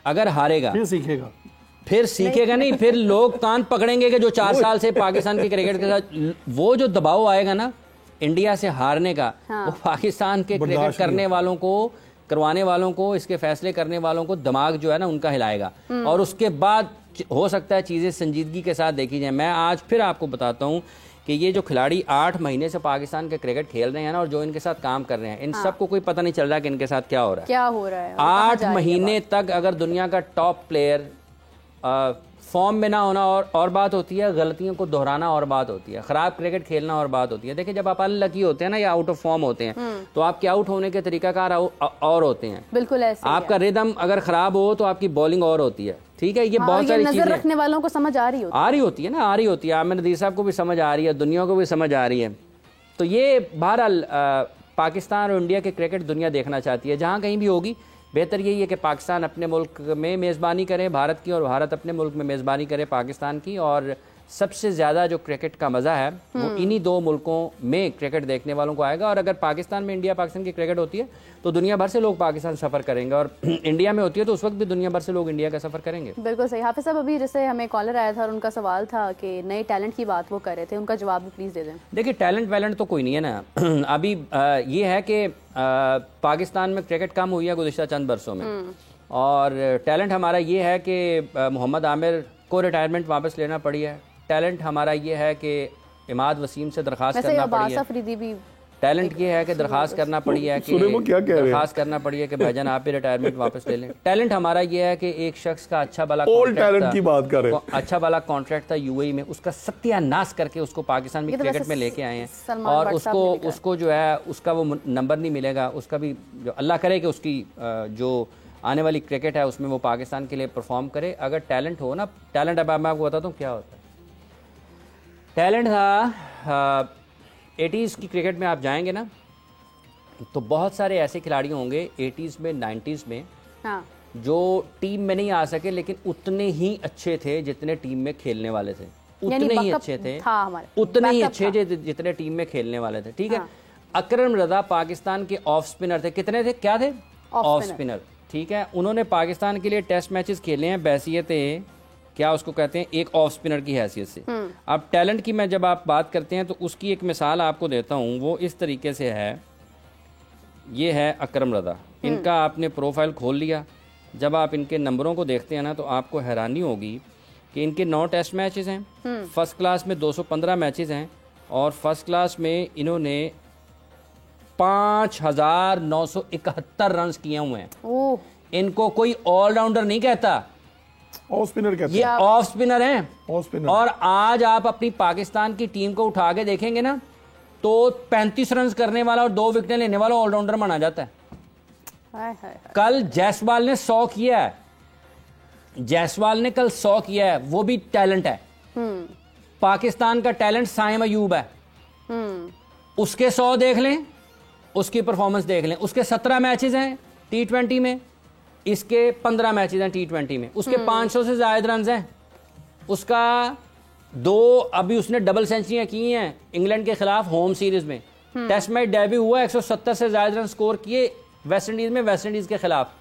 B: अगर हारेगा फिर सीखेगा नहीं, फिर लोग कान पकड़ेंगे कि जो 4 साल से पाकिस्तान के क्रिकेट के साथ वो जो दबाव आएगा ना इंडिया से हारने का, वो पाकिस्तान के क्रिकेट करने वालों को, करवाने वालों को, इसके फैसले करने वालों को दिमाग जो है ना उनका हिलाएगा और उसके बाद हो सकता है चीज़ें संजीदगी के साथ देखी जाए। मैं आज फिर आपको बताता हूँ कि ये जो खिलाड़ी 8 महीने से पाकिस्तान के क्रिकेट खेल रहे हैं ना और जो इनके साथ काम कर रहे हैं, इन सबको कोई पता नहीं चल रहा कि इनके साथ क्या हो रहा है। 8 महीने तक अगर दुनिया का टॉप प्लेयर फॉर्म में ना होना और बात होती है, गलतियों को दोहराना और बात होती है, खराब क्रिकेट खेलना और बात होती है। देखिए, जब आप अनलकी होते हैं ना या आउट ऑफ फॉर्म होते हैं तो आपके आउट होने के तरीकाकार और होते हैं।
A: बिल्कुल ऐसे
B: आपका रिदम अगर खराब हो तो आपकी बॉलिंग और होती है। ठीक है, ये बहुत सारी चीजें
A: रखने वालों को समझ आ रही होती है ना, आमिर नदीर साहब को भी समझ आ रही है, दुनिया को भी समझ आ रही है। तो ये बहरहाल पाकिस्तान और इंडिया के क्रिकेट दुनिया देखना चाहती है। जहाँ कहीं भी होगी, बेहतर यही है कि पाकिस्तान अपने मुल्क में मेज़बानी करे भारत की और भारत अपने मुल्क में मेज़बानी करे पाकिस्तान की। और सबसे ज़्यादा जो क्रिकेट का मज़ा है वो इन्हीं 2 मुल्कों में क्रिकेट देखने वालों को आएगा। और अगर पाकिस्तान में इंडिया पाकिस्तान की क्रिकेट होती है तो दुनिया भर से लोग पाकिस्तान सफ़र करेंगे और इंडिया में होती है तो उस वक्त भी दुनिया भर से लोग इंडिया का सफ़र करेंगे। बिल्कुल सही। हाफिज साहब, अभी जैसे हमें कॉलर आया था और उनका सवाल था कि नए टैलेंट की बात वो कर रहे थे, उनका जवाब भी प्लीज़ दे दें।
B: देखिए, टैलेंट तो कोई नहीं है ना। अभी ये है कि पाकिस्तान में क्रिकेट कम हुई है गुज़िश्ता चंद बरसों में और टैलेंट हमारा ये है कि मोहम्मद आमिर को रिटायरमेंट वापस लेना पड़ी है। टैलेंट हमारा ये है कि इमाद वसीम से दरख्वास्त करना पड़ी है। टैलेंट ये है कि दरख्वास्त करना पड़ी है कि दरख्वास्त करना पड़ी है कि भाईजान आप भी रिटायरमेंट वापस ले लें। टैलेंट हमारा ये है कि एक शख्स का अच्छा भला
C: टैलेंट की बात करें,
B: अच्छा भला कॉन्ट्रैक्ट था UAE में, उसका सत्यानाश करके उसको पाकिस्तान में क्रिकेट में लेके आए हैं और उसको जो है उसका वो नंबर नहीं मिलेगा। उसका भी जो अल्लाह करे कि उसकी जो आने वाली क्रिकेट है उसमें वो पाकिस्तान के लिए परफॉर्म करे। अगर टैलेंट हो ना, टैलेंट अब मैं आपको बताता हूँ क्या होता है। टैलेंट था 80s की क्रिकेट में आप जाएंगे ना तो बहुत सारे ऐसे खिलाड़ी होंगे 80s में 90s में जो टीम में नहीं आ सके लेकिन उतने ही अच्छे थे जितने टीम में खेलने वाले थे, उतने ही अच्छे थे, उतने ही अच्छे जितने टीम में खेलने वाले थे। ठीक है, अकरम रजा पाकिस्तान के ऑफ स्पिनर थे। कितने थे, क्या थे? Off spinner. ठीक है, उन्होंने पाकिस्तान के लिए टेस्ट मैचेस खेले हैं बैसियत क्या उसको कहते हैं, एक ऑफ स्पिनर की हैसियत से। अब टैलेंट की मैं जब आप बात करते हैं तो उसकी एक मिसाल आपको देता हूँ, वो इस तरीके से है। ये है अकरम रजा, इनका आपने प्रोफाइल खोल लिया, जब आप इनके नंबरों को देखते हैं ना तो आपको हैरानी होगी कि इनके 9 टेस्ट मैचेस हैं, फर्स्ट क्लास में 215 मैचेस हैं और फर्स्ट क्लास में इन्होंने 5,971 रन किए हुए हैं। इनको कोई ऑलराउंडर नहीं कहता,
C: ऑफ स्पिनर कहते हैं।
B: ये ऑफ स्पिनर हैं।
C: Off spinner.
B: और आज आप अपनी पाकिस्तान की टीम को उठा के देखेंगे ना तो 35 रन करने वाला और 2 विकेटें लेने वाला ऑलराउंडर माना जाता है। कल जायसवाल ने 100 किया है, जायसवाल ने कल 100 किया है, वो भी टैलेंट है। पाकिस्तान का टैलेंट साइम अयूब है, उसके 100 देख लें, उसकी परफॉर्मेंस देख लें। उसके 17 मैचेस हैं T20 में, इसके 15 मैचेस हैं T20 में, उसके 500 से ज्यादा रन हैं। उसका 2 अभी उसने डबल सेंचुरियां की हैं इंग्लैंड के खिलाफ होम सीरीज में। टेस्ट मैच डेब्यू हुआ, 170 से ज्यादा रन स्कोर किए वेस्ट इंडीज में, वेस्ट इंडीज के खिलाफ।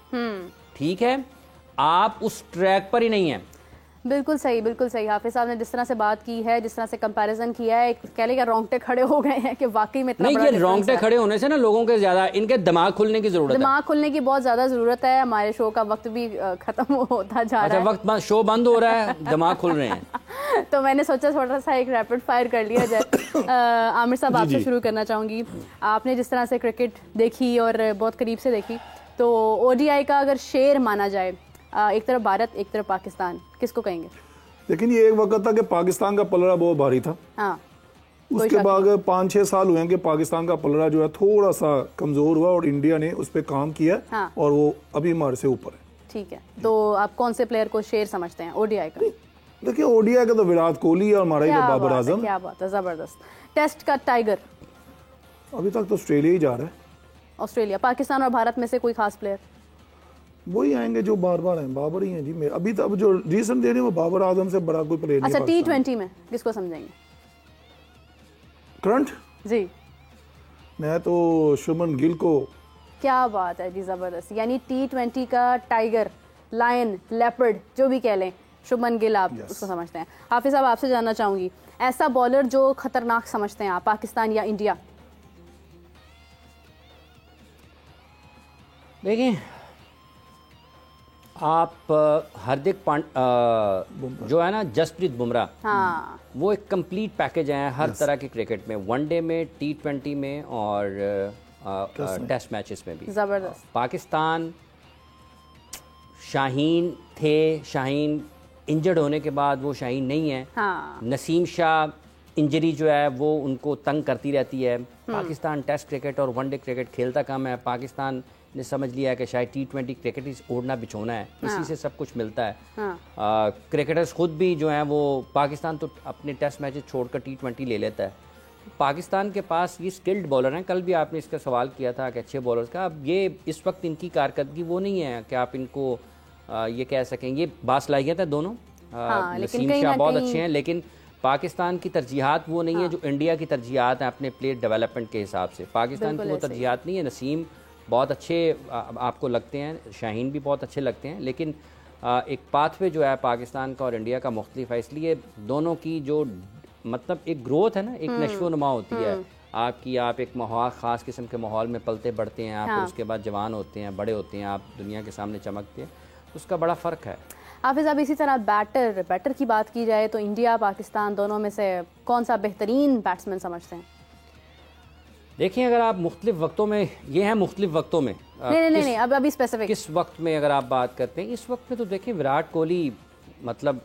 B: ठीक है, आप उस ट्रैक पर ही नहीं है।
A: बिल्कुल सही। हाफिज साहब ने जिस तरह से बात की है, जिस तरह से कंपैरिजन किया है, कह लेगा रोंगटे खड़े हो गए हैं कि वाकई में इतना
B: नहीं, ये रोंगटे खड़े होने से ना लोगों के ज्यादा इनके दिमाग खुलने की जरूरत है।
A: दिमाग खुलने की बहुत ज्यादा जरूरत है। हमारे शो का वक्त भी खत्म होता जा रहा है।
B: वक्त शो बंद हो रहा है, दिमाग खुल रहे हैं।
A: तो मैंने सोचा थोड़ा सा एक रैपिड फायर कर लिया जाए। आमिर साहब, आपसे शुरू करना चाहूंगी। आपने जिस तरह से क्रिकेट देखी और बहुत करीब से देखी, तो ओडीआई का अगर शेर माना जाए, एक तरफ भारत एक तरफ पाकिस्तान, किसको कहेंगे?
C: लेकिन ये एक वक्त था कि पाकिस्तान का पलड़ा बहुत भारी था।
A: हाँ,
C: उसके बाद 5-6 साल हुए हैं कि पाकिस्तान का पलड़ा जो है थोड़ा सा कमजोर हुआ और इंडिया ने उस पर काम किया।
A: हाँ।
C: और वो अभी हमारे से ऊपर है।
A: ठीक है, तो आप कौन से प्लेयर को शेर समझते हैं ओडीआई का?
C: देखिए, ओडीआई का तो विराट कोहली और हमारा ही बाबर आजम।
A: क्या बात है, जबरदस्त। टेस्ट का टाइगर
C: अभी तक तो ऑस्ट्रेलिया ही जा रहा है।
A: ऑस्ट्रेलिया। पाकिस्तान और भारत में से कोई खास प्लेयर?
C: वही आएंगे जो बार हैं, बाबर ही हैं जी। अभी तक जो रीसेंट दे रहे हैं वो बाबर आजम से बड़ा कोई प्लेयर नहीं है।
A: अच्छा, T20 में किसको समझेंगे?
C: करंट
A: जी,
C: मैं तो शुभमन गिल को।
A: क्या बात है जी, जबरदस्त। यानी T20 का टाइगर, लायन, लेपर्ड, जो भी कह लें, शुभमन गिल आप उसको समझते हैं। हाफिज साहब, आपसे जानना चाहूंगी, ऐसा बॉलर जो खतरनाक समझते हैं आप, पाकिस्तान या इंडिया?
B: देखिए, आप हार्दिक जो है ना, जसप्रीत बुमराह,
A: हाँ,
B: वो एक कंप्लीट पैकेज है हर तरह के क्रिकेट में, वनडे में, T20 में और टेस्ट मैचेस में भी।
A: जबरदस्त।
B: पाकिस्तान, शाहीन थे, शाहीन इंजर्ड होने के बाद वो शाहीन नहीं है।
A: हाँ,
B: नसीम शाह इंजरी जो है वो उनको तंग करती रहती है। पाकिस्तान टेस्ट क्रिकेट और वनडे क्रिकेट खेलता कम है। पाकिस्तान ने समझ लिया है कि शायद T20 क्रिकेट ही ओढ़ना बिछोना है, इसी से सब कुछ मिलता है। क्रिकेटर्स खुद भी जो हैं वो, पाकिस्तान तो अपने टेस्ट मैचेस छोड़कर T20 ले लेता है। पाकिस्तान के पास ये स्किल्ड बॉलर हैं। कल भी आपने इसका सवाल किया था कि अच्छे बॉलर्स का, अब ये इस वक्त इनकी कारकर्दगी वो नहीं है कि आप इनको ये कह सकें। ये बासलाहियत है दोनों। नसीम शाह बहुत अच्छे हैं, लेकिन पाकिस्तान की तरजीहात वो नहीं है जो इंडिया की तरजीहात हैं अपने प्लेयर डेवलपमेंट के हिसाब से। पाकिस्तान की वो तरजीहात नहीं है। नसीम बहुत अच्छे आपको लगते हैं, शाहीन भी बहुत अच्छे लगते हैं, लेकिन एक पाथवे जो है पाकिस्तान का और इंडिया का मुख्तलिफ है। इसलिए दोनों की जो मतलब एक ग्रोथ है ना, एक नशो नुमा होती है आपकी। आप एक माहौल, ख़ास किस्म के माहौल में पलते बढ़ते हैं आप, उसके बाद जवान होते हैं, बड़े होते हैं, आप दुनिया के सामने चमकते हैं, उसका बड़ा फ़र्क है।
A: हाफिज साहब, इसी तरह बैटर की बात की जाए तो इंडिया पाकिस्तान दोनों में से कौन सा बेहतरीन बैट्समैन समझते हैं?
B: देखिए, अगर आप मुख्तलिफ वक्तों में, ये हैं मुख्तलिफ वक्तों में,
A: नहीं, अब अभी स्पेसिफिक
B: किस वक्त में अगर आप बात करते हैं, इस वक्त में तो देखिए विराट कोहली, मतलब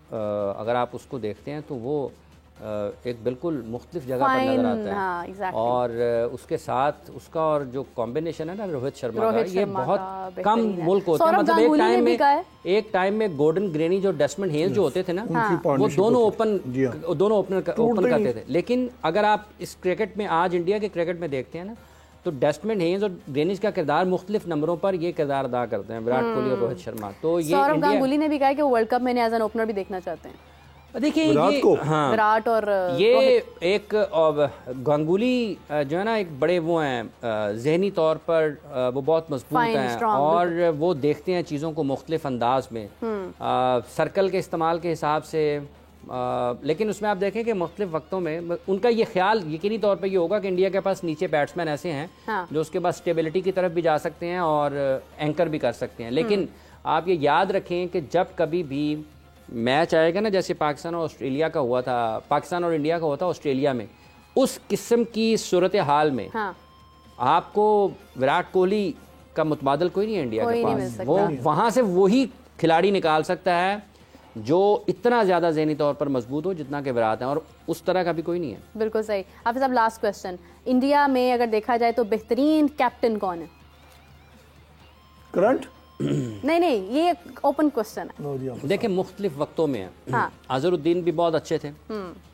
B: अगर आप उसको देखते हैं तो वो एक बिल्कुल मुख्तलिफ जगह पर नजर आता है।
A: हाँ, exactly.
B: और उसके साथ उसका और जो कॉम्बिनेशन है ना रोहित शर्मा का, ये बहुत कम मुल्क होते हैं। मतलब एक टाइम में गॉर्डन ग्रेनी जो डेस्मंड हेल जो होते थे ना, वो दोनों ओपनर करते थे। लेकिन अगर आप इस क्रिकेट में, आज इंडिया के क्रिकेट में देखते हैं ना, तो डेस्मंड हेन्स और ग्रेनिज का किरदार मुख्तलिफ नंबरों पर ये किरदार अदा करते हैं, विराट कोहली और रोहित शर्मा। तो ये
A: सौरव गांगुली ने भी कहा कि वो वर्ल्ड कप में एज एन ओपनर भी देखना चाहते हैं।
B: देखिए ये, हाँ,
A: विराट और
B: ये एक गांगुली जो है ना, एक बड़े वो हैं, जहनी तौर पर वो बहुत मजबूत हैं और वो देखते हैं चीज़ों को मुख्तलिफ अंदाज में, सर्कल के इस्तेमाल के हिसाब से। लेकिन उसमें आप देखें कि मुख्तलिफ वक्तों में उनका ये ख्याल यकीनी तौर पर ये होगा कि इंडिया के पास नीचे बैट्समैन ऐसे हैं जो उसके पास स्टेबिलिटी की तरफ भी जा सकते हैं और एंकर भी कर सकते हैं। लेकिन आप ये याद रखें कि जब कभी भी मैच आएगा ना, जैसे पाकिस्तान और ऑस्ट्रेलिया का हुआ था, पाकिस्तान और इंडिया का हुआ था ऑस्ट्रेलिया में, उस किस्म की सूरत हाल में आपको विराट कोहली का मुतबादल कोई नहीं है इंडिया के पास। वो वहाँ से वही खिलाड़ी निकाल सकता है जो इतना ज़्यादा ज़हनी तौर पर मजबूत हो जितना कि विराट है, और उस तरह का भी कोई नहीं है।
A: बिल्कुल सही। हाफिज साहब, लास्ट क्वेश्चन, इंडिया में अगर देखा जाए तो बेहतरीन कैप्टन कौन है?
C: करंट?
A: नहीं, ये ओपन क्वेश्चन है।
B: देखिए, मुख्तलिफ वक्तों में है।
A: हाँ।
B: अजहरुद्दीन भी बहुत अच्छे थे,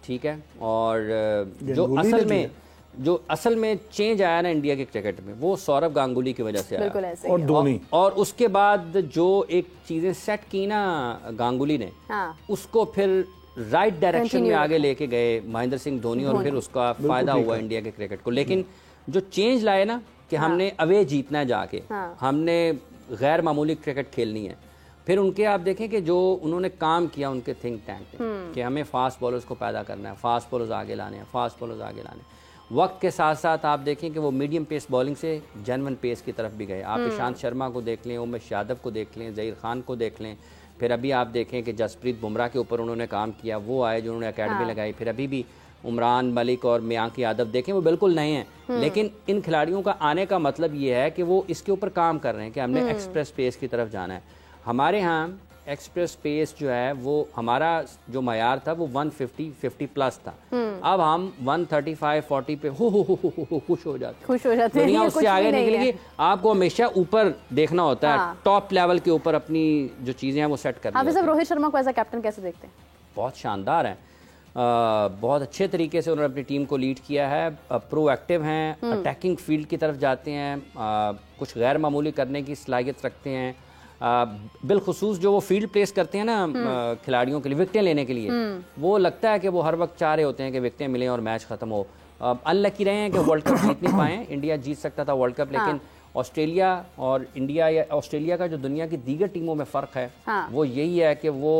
B: ठीक है, और जो असल में चेंज आया ना इंडिया के क्रिकेट में, वो सौरव गांगुली की वजह से आया,
C: और धोनी।
B: और उसके बाद जो एक चीजें सेट की ना गांगुली ने, उसको फिर राइट डायरेक्शन में आगे लेके गए महेंद्र सिंह धोनी, और फिर उसका फायदा हुआ इंडिया के क्रिकेट को। लेकिन जो चेंज लाए ना कि हमने अवे जीतना है जाके, हमने गैर मामूली क्रिकेट खेलनी है, फिर उनके आप देखें कि जो उन्होंने काम किया उनके थिंक टैंक में कि हमें फास्ट बॉलर्स को पैदा करना है, फास्ट बॉलर्स आगे लाने हैं, फास्ट बॉलर्स आगे लाने हैं। वक्त के साथ साथ आप देखें कि वो मीडियम पेस बॉलिंग से जेन्युइन पेस की तरफ भी गए। आप ईशांत शर्मा को देख लें, उमेश यादव को देख लें, ज़हीर खान को देख लें, फिर अभी आप देखें कि जसप्रीत बुमराह के ऊपर उन्होंने काम किया, वो आए जो उन्होंने अकेडमी लगाई। फिर अभी भी उमरान मलिक और मयांक यादव देखें, वो बिल्कुल नए हैं, लेकिन इन खिलाड़ियों का आने का मतलब ये है कि वो इसके ऊपर काम कर रहे हैं कि हमने एक्सप्रेस पेस की तरफ जाना है। हमारे यहाँ एक्सप्रेस पेस जो है वो हमारा जो मयार था वो 150 प्लस था। अब हम 135-40 पे खुश हो जाते हैं। दुनिया उससे आगे निकल गई। आपको हमेशा ऊपर देखना होता है, टॉप लेवल के ऊपर अपनी जो चीजें हैं वो सेट करनी होती हैं।
A: रोहित शर्मा को एज अ कैप्टन कैसे देखते हैं?
B: बहुत शानदार है, बहुत अच्छे तरीके से उन्होंने अपनी टीम को लीड किया है, प्रोएक्टिव हैं, अटैकिंग फील्ड की तरफ जाते हैं, कुछ गैर मामूली करने की सलाहियत रखते हैं। बिलखुसूस जो वो फील्ड प्लेस करते हैं ना खिलाड़ियों के लिए विकेटें लेने के लिए, वो लगता है कि वो हर वक्त चाह रहे होते हैं कि विकेटें मिलें और मैच खत्म हो। अनलकी रहे हैं कि वर्ल्ड कप जीत नहीं पाए। इंडिया जीत सकता था वर्ल्ड कप, लेकिन ऑस्ट्रेलिया और इंडिया या ऑस्ट्रेलिया का जो दुनिया की दीगर टीमों में फ़र्क है वो यही है कि वो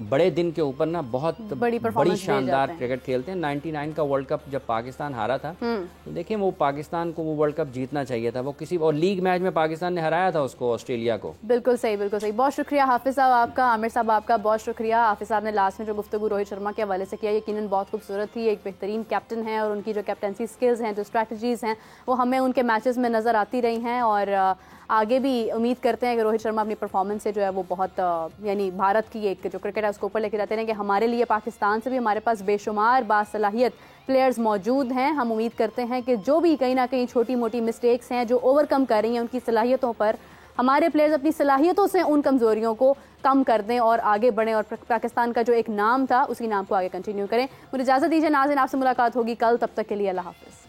B: बड़े दिन के ऊपर ना बहुत बड़ी शानदार क्रिकेट खेलते हैं। 99 का वर्ल्ड कप जब पाकिस्तान हारा था, तो देखिए वो पाकिस्तान को वो वर्ल्ड कप जीतना चाहिए था, वो किसी और लीग मैच में पाकिस्तान ने हराया था उसको, ऑस्ट्रेलिया को।
A: बिल्कुल सही, बिल्कुल सही। बहुत शुक्रिया हाफिज साहब आपका, आमिर साहब आपका बहुत शुक्रिया। हाफिज साहब ने लास्ट में जो गुफ्तगू रोहित शर्मा के हवाले से किया, यकीनन बहुत खूबसूरत थी। एक बेहतरीन कैप्टन है और उनकी जो कैप्टनसी स्किल्स हैं, जो स्ट्रैटेजीज हैं, वो हमें उनके मैचेस में नज़र आती रही हैं और आगे भी उम्मीद करते हैं कि रोहित शर्मा अपनी परफॉर्मेंस से जो है वो बहुत यानी भारत की एक जो क्रिकेट है उसको ऊपर लेके जाते हैं कि हमारे लिए पाकिस्तान से भी हमारे पास बेशुमार बासलाहियत प्लेयर्स मौजूद हैं। हम उम्मीद करते हैं कि जो भी कहीं ना कहीं छोटी मोटी मिस्टेक्स हैं जो ओवरकम कर रही हैं उनकी सलाहियतों पर, हमारे प्लेयर्स अपनी सलाहियतों से उन कमज़ोरियों को कम कर दें और आगे बढ़ें और पाकिस्तान का जो एक नाम था उसी नाम को आगे कंटिन्यू करें। मुझे इजाज़त दीजिए नाज़रीन, आपसे मुलाकात होगी कल, तब तक के लिए अल्लाह हाफ़िज़।